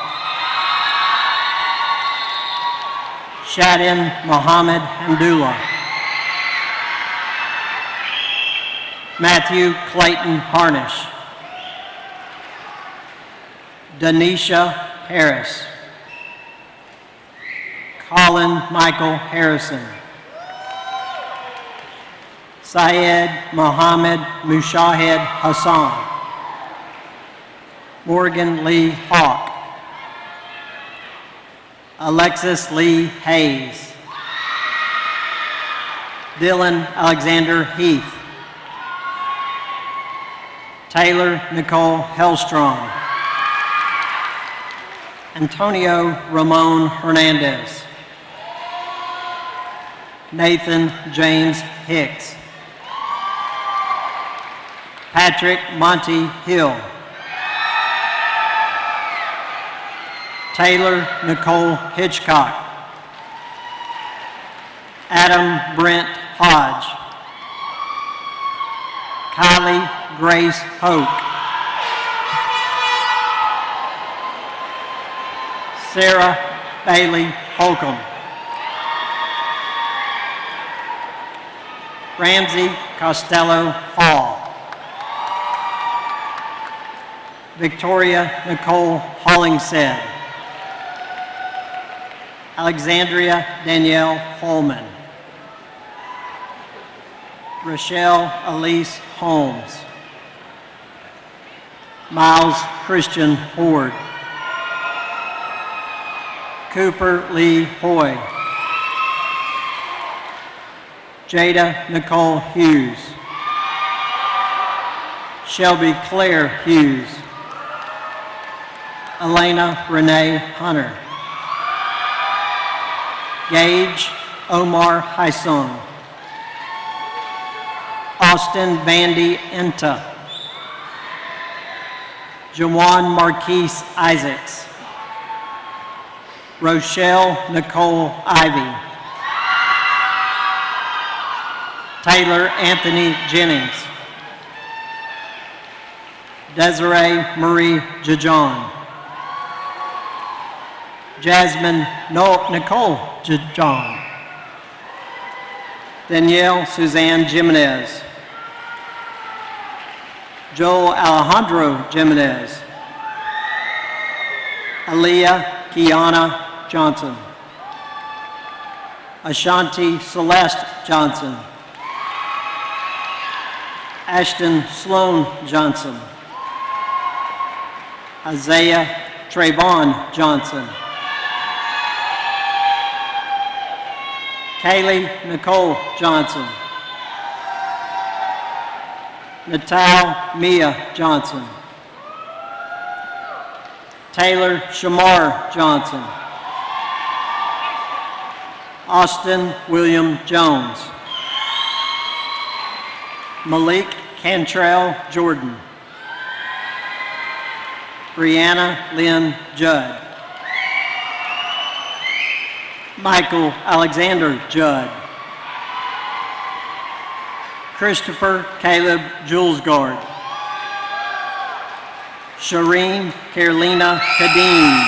Shadin Mohammed Hamdullah. Matthew Clayton Harnish. Denisha Harris. Colin Michael Harrison. Syed Mohammed Mushahed Hassan. Morgan Lee Hawk. Alexis Lee Hayes. Dylan Alexander Heath. Taylor Nicole Hellstrom. Antonio Ramon Hernandez. Nathan James Hicks. Patrick Monty Hill. Taylor Nicole Hitchcock. Adam Brent Hodge. Kylie Grace Hoke. Sarah Bailey Holcomb. Ramsey Costello Hall. Victoria Nicole Hollingshead. Alexandria Danielle Holman. Rochelle Elise Holmes. Miles Christian Horde. Cooper Lee Hoy. Jada Nicole Hughes. Shelby Claire Hughes. Elena Renee Hunter. Gage Omar Hyson. Austin Vandy Enta. Jawan Marquise Isaacs. Rochelle Nicole Ivy. Taylor Anthony Jennings. Desiree Marie Jajon. Jasmine Nicole Jajon. Danielle Suzanne Jimenez. Joel Alejandro Jimenez. Aaliyah Kiana Johnson. Ashanti Celeste Johnson. Ashton Sloan Johnson. Isaiah Trayvon Johnson. Kaylee Nicole Johnson. Natal Mia Johnson. Taylor Shamar Johnson. Austin William Jones. Malik Cantrell Jordan. Brianna Lynn Judd. Michael Alexander Judd. Christopher Caleb Julesgard. Shireen Carolina Kadim.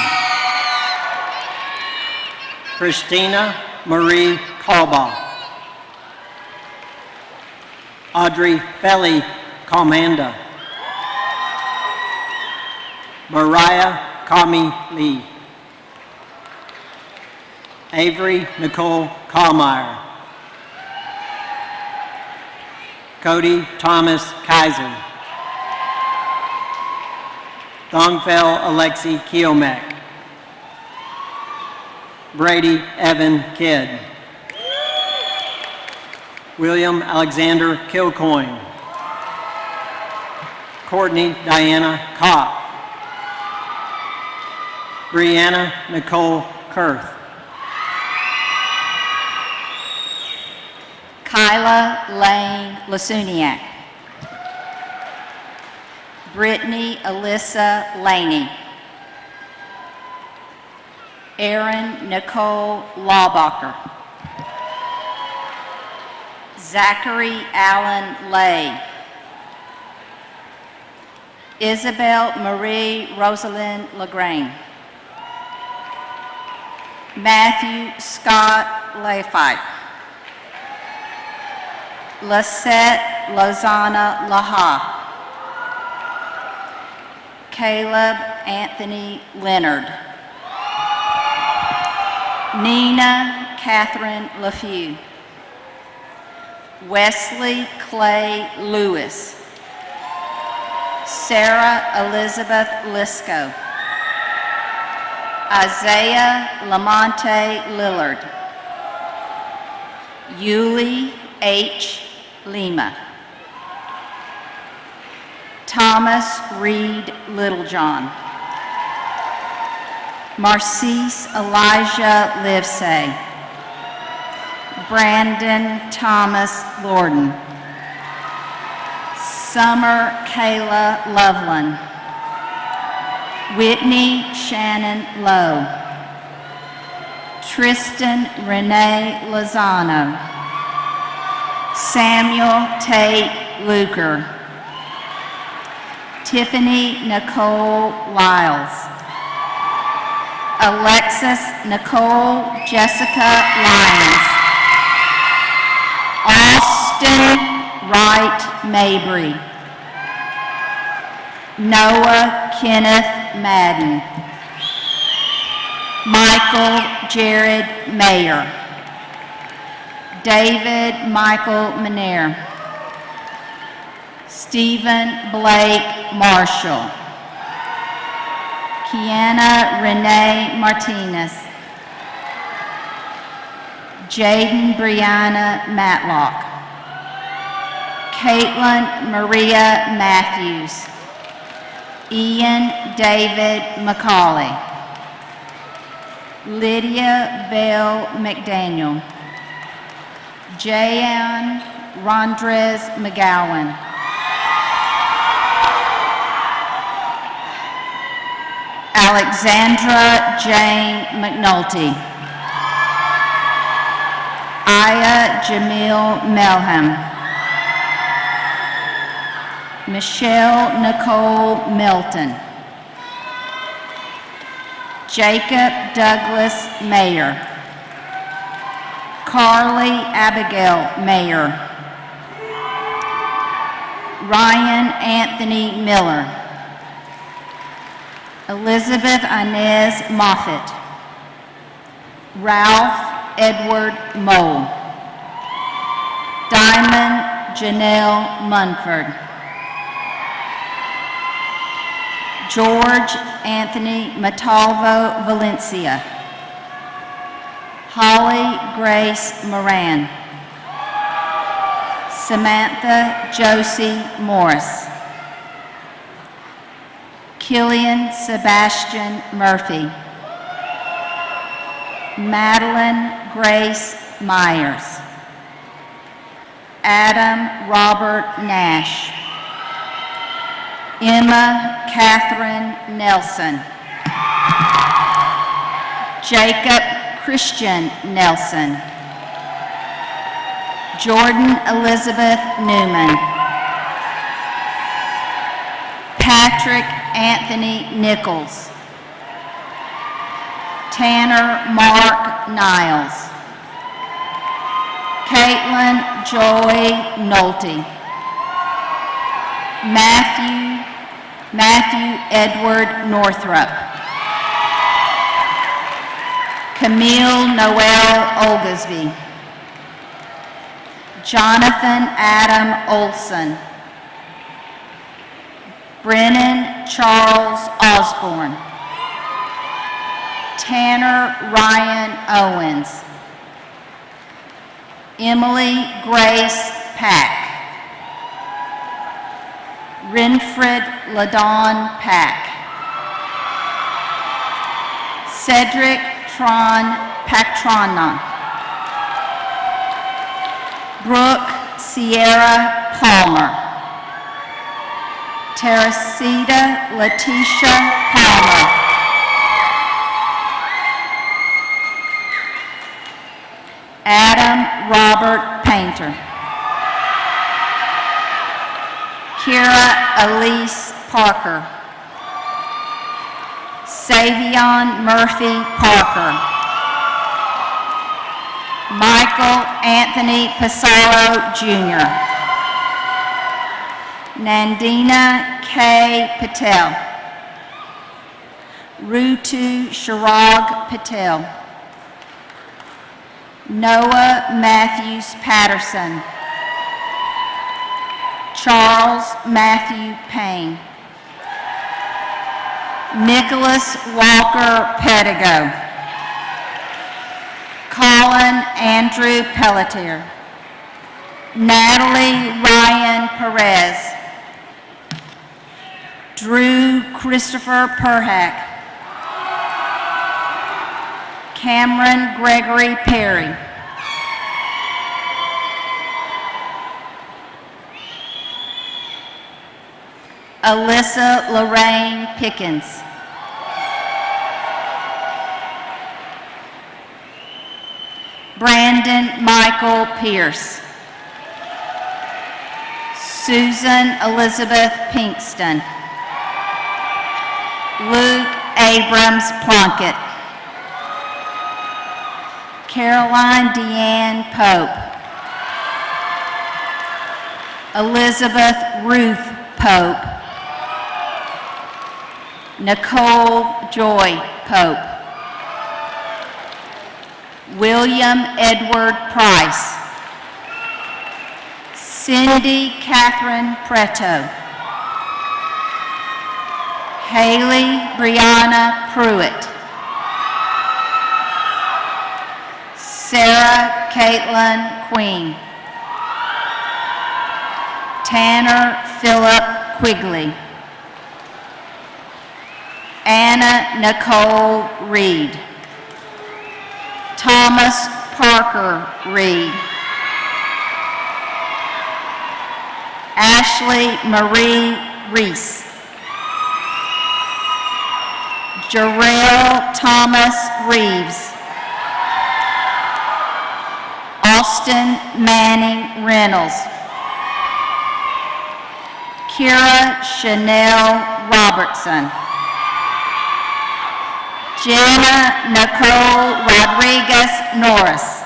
Christina Marie Kalba. Audrey Felly Comanda. Mariah Kami Lee. Avery Nicole Kallmeyer. Cody Thomas Kaiser. Thongfel Alexi Kiomek. Brady Evan Kidd. William Alexander Kilcoyne. Courtney Diana Kopp. Brianna Nicole Kurth. Kyla Lane Lasuniak. Brittany Alyssa Laney. Erin Nicole Lawbacher. Zachary Allen Lay. Isabel Marie Rosalind LaGrange. Matthew Scott Layfight. Lisette Lozana Laha. Caleb Anthony Leonard. Nina Catherine LaFew. Wesley Clay Lewis. Sarah Elizabeth Lisco. Isaiah Lamonte Lillard. Yuli H. Lima. Thomas Reed Littlejohn. Marcise Elijah Livesay. Brandon Thomas Lorden. Summer Kayla Loveland. Whitney Shannon Lowe. Tristan Renee Lozano. Samuel Tate Luker. Tiffany Nicole Lyles. Alexis Nicole Jessica Lyons. Austin Wright Mabry. Noah Kenneth Madden. Michael Jared Mayer. David Michael Manere. Stephen Blake Marshall. Kiana Renee Martinez. Jaden Brianna Matlock. Caitlin Maria Matthews. Ian David McCauley. Lydia Bell McDaniel. Jayan Rondrez McGowan. Alexandra Jane McNulty. Aya Jamil Melham. Michelle Nicole Milton. Jacob Douglas Mayer. Carly Abigail Mayer. Ryan Anthony Miller. Elizabeth Inez Moffitt. Ralph Edward Mole. Diamond Janelle Munford. George Anthony Matalvo Valencia. Holly Grace Moran. Samantha Josie Morris. Killian Sebastian Murphy. Madeline Grace Myers. Adam Robert Nash. Emma Catherine Nelson. Jacob Christian Nelson. Jordan Elizabeth Newman. Patrick Anthony Nichols. Tanner Mark Niles. Caitlin Joy Nolte. Matthew Edward Northrup. Camille Noel Oglesby. Jonathan Adam Olson. Brennan Charles Osborne. Tanner Ryan Owens. Emily Grace Pack. Renfred Ladon Pack. Cedric Tron Patrona. Brooke Sierra Palmer. Teresita Letitia Palmer. Adam Robert Painter. Kira Elise Parker. Savion Murphy Parker. Michael Anthony Pissarro Jr. Nandina K. Patel. Rutu Sharag Patel. Noah Matthews Patterson. Charles Matthew Payne. Nicholas Walker Pedigo. Colin Andrew Pelletier. Natalie Ryan Perez. Drew Christopher Perhack. Cameron Gregory Perry. Alyssa Lorraine Pickens. Brandon Michael Pierce. Susan Elizabeth Pinkston. Luke Abrams Plunkett. Caroline Deanne Pope. Elizabeth Ruth Pope. Nicole Joy Pope. William Edward Price. Cindy Catherine Preto. Haley Brianna Pruitt. Sarah Caitlin Queen. Tanner Philip Quigley. Anna Nicole Reed. Thomas Parker Reed. Ashley Marie Reese. Jarrell Thomas Reeves. Austin Manning Reynolds. Kira Chanel Robertson. Jenna Nicole Rodriguez Norris.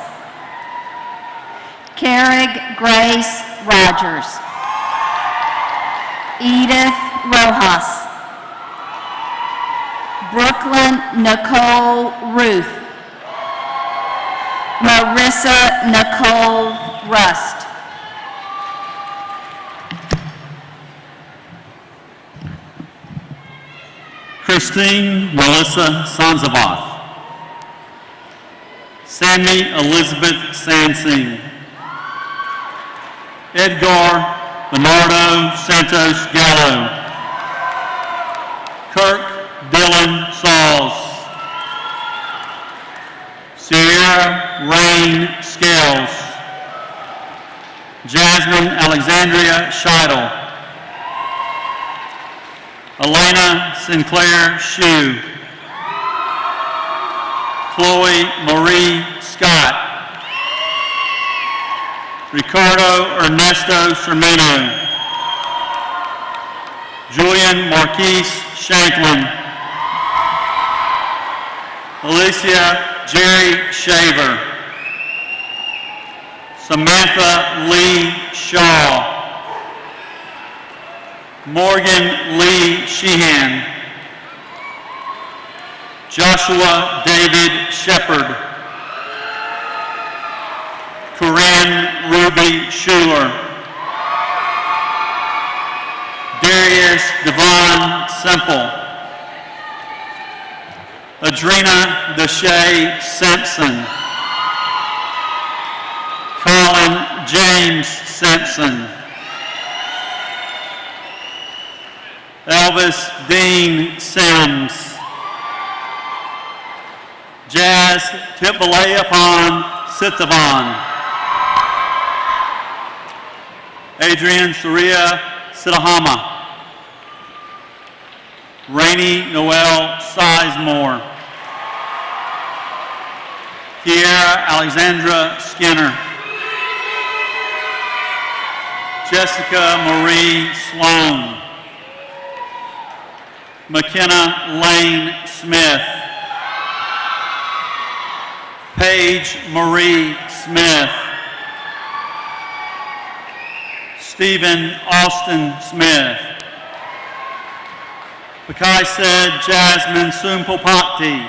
Carrig Grace Rogers. Edith Rojas. Brooklyn Nicole Ruth. Marissa Nicole Rust. Christine Melissa Sanzavath. Sammy Elizabeth Sansing. Edgar Bernardo Santos Gallo. Kirk Dylan Sauls. Sierra Rain Scales. Jasmine Alexandria Scheidel. Elena Sinclair Shue. Chloe Marie Scott. Ricardo Ernesto Cermino. Julian Marquise Shanklin. Alicia Jerry Shaver. Samantha Lee Shaw. Morgan Lee Sheehan. Joshua David Shepard. Corinne Ruby Schuler. Darius Devon Semple. Adrena Deshae Simpson. Colin James Simpson. Elvis Dean Sims. Jazz Tipalayapan Sithavan. Adrian Surya Sidahama. Rainey Noel Sizemore. Kiera Alexandra Skinner. Jessica Marie Sloan. McKenna Lane Smith. Paige Marie Smith. Stephen Austin Smith. Pakaised Jasmine Sumpopakti.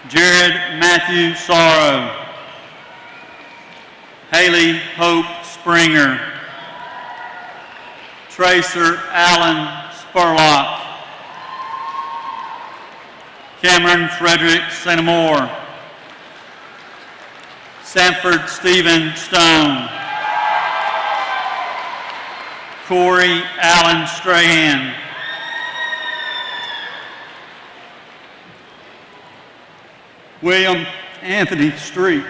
Jared Matthew Sorrow. Haley Hope Springer. Tracer Allen Spurlock. Cameron Frederick Sanamore. Sanford Stephen Stone. Corey Allen Strahan. William Anthony Street.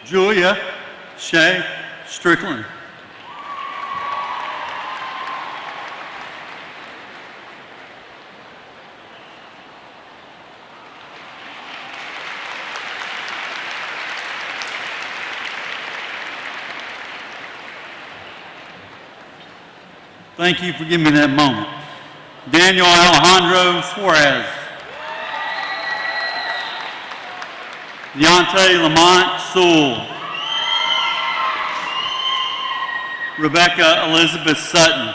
Julia Shay Strickland. Thank you for giving me that moment. Daniel Alejandro Suarez. Deontay Lamont Sewell. Rebecca Elizabeth Sutton.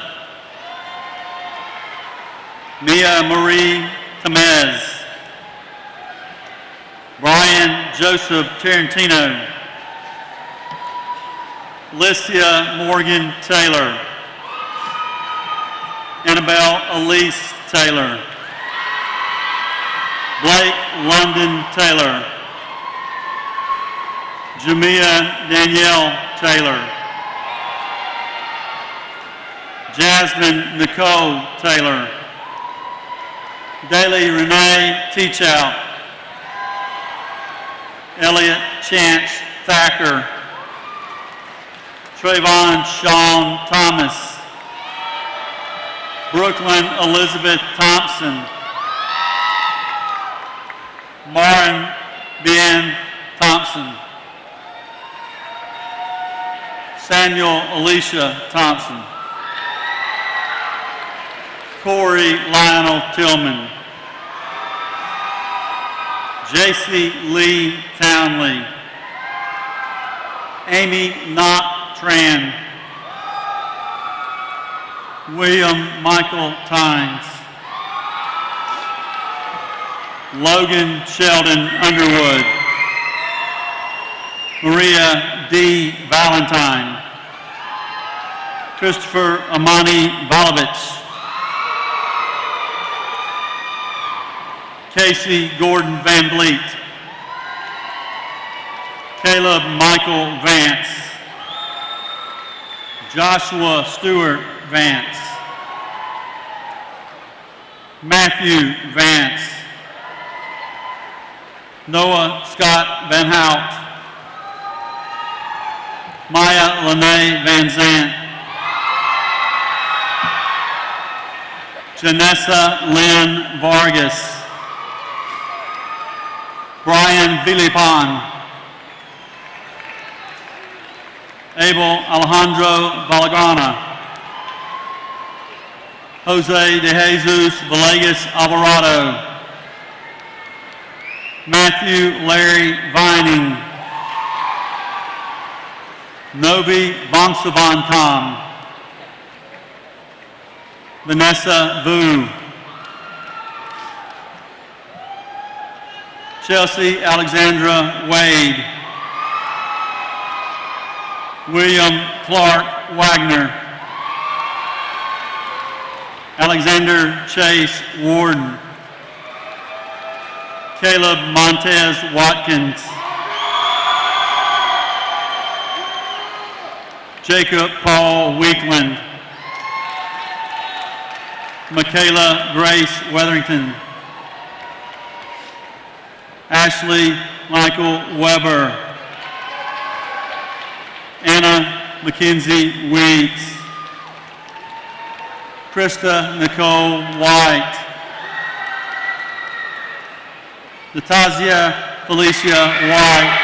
Mia Marie Tamez. Brian Joseph Tarantino. Alicia Morgan Taylor. Annabelle Elise Taylor. Blake London Taylor. Jamia Danielle Taylor. Jasmine Nicole Taylor. Daly Renee Teachout. Elliot Chance Thacker. Trayvon Sean Thomas. Brooklyn Elizabeth Thompson. Marin Ben Thompson. Samuel Alicia Thompson. Corey Lionel Tillman. J.C. Lee Townley, Amy Knott Tran, William Michael Tynes, Logan Sheldon Underwood, Maria D. Valentine, Christopher Amani Volovich, Casey Gordon Van Vliet, Caleb Michael Vance, Joshua Stewart Vance, Matthew Vance, Noah Scott Van Hout, Maya Lene Van Zant, Janessa Lynn Vargas, Brian Villepan, Abel Alejandro Valagana, Jose de Jesus Villegas Alvarado, Matthew Larry Vining, Novi Vongsavantam, Vanessa Vu, Chelsea Alexandra Wade, William Clark Wagner, Alexander Chase Warden, Caleb Montez Watkins, Jacob Paul Weekland, Michaela Grace Weatherington, Ashley Michael Weber, Anna Mackenzie Weeks, Krista Nicole White, Natasia Felicia White,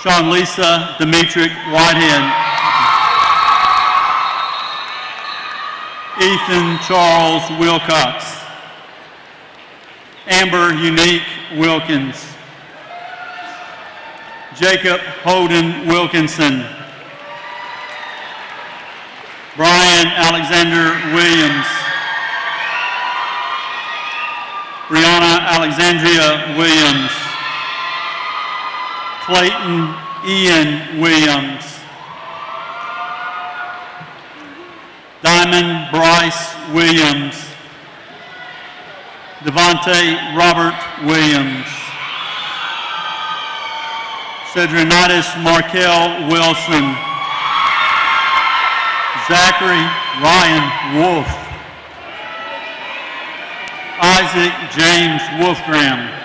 Sean Lisa Demetric Whitehead, Ethan Charles Wilcox, Amber Unique Wilkins, Jacob Holden Wilkinson, Brian Alexander Williams, Brianna Alexandria Williams, Clayton Ian Williams, Diamond Bryce Williams, Devontae Robert Williams, Cedronitis Markel Wilson, Zachary Ryan Wolf, Isaac James Wolfgram,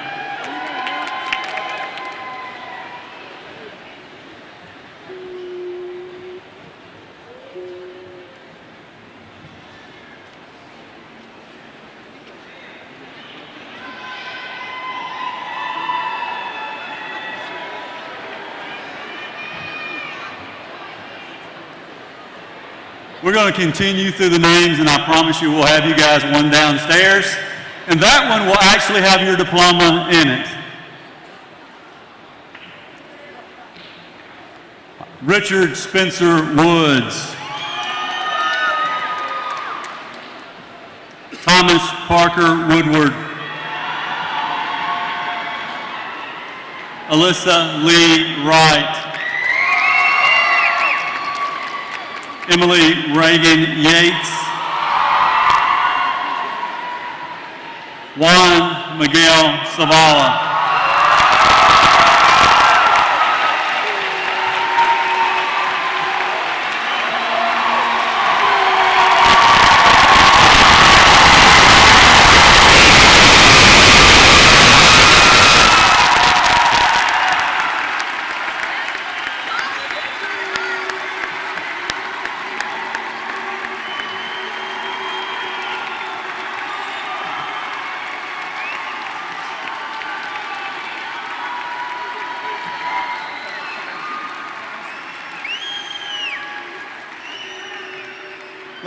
we're going to continue through the names, and I promise you we'll have you guys one downstairs. And that one will actually have your diploma in it. Richard Spencer Woods. Thomas Parker Woodward. Alyssa Lee Wright. Emily Reagan Yates, Juan Miguel Zavala,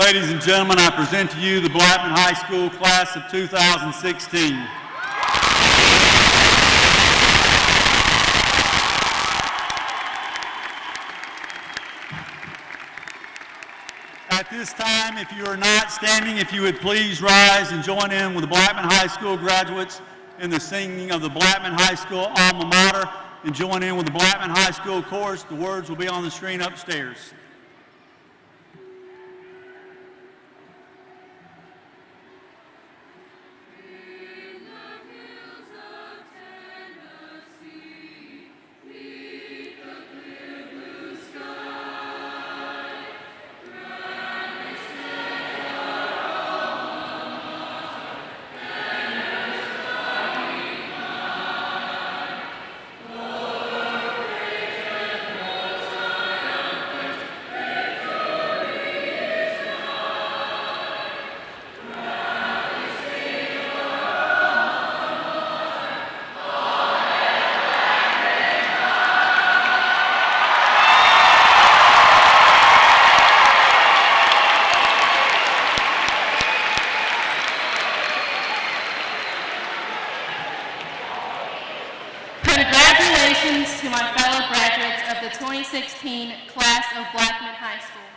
Ladies and gentlemen, I present to you the Blackman High School class of 2016. At this time, if you are not standing, if you would please rise and join in with the Blackman High School graduates in the singing of the Blackman High School alma mater, and join in with the Blackman High School chorus. The words will be on the screen upstairs. Congratulations to my fellow graduates of the 2016 class of Blackman High School.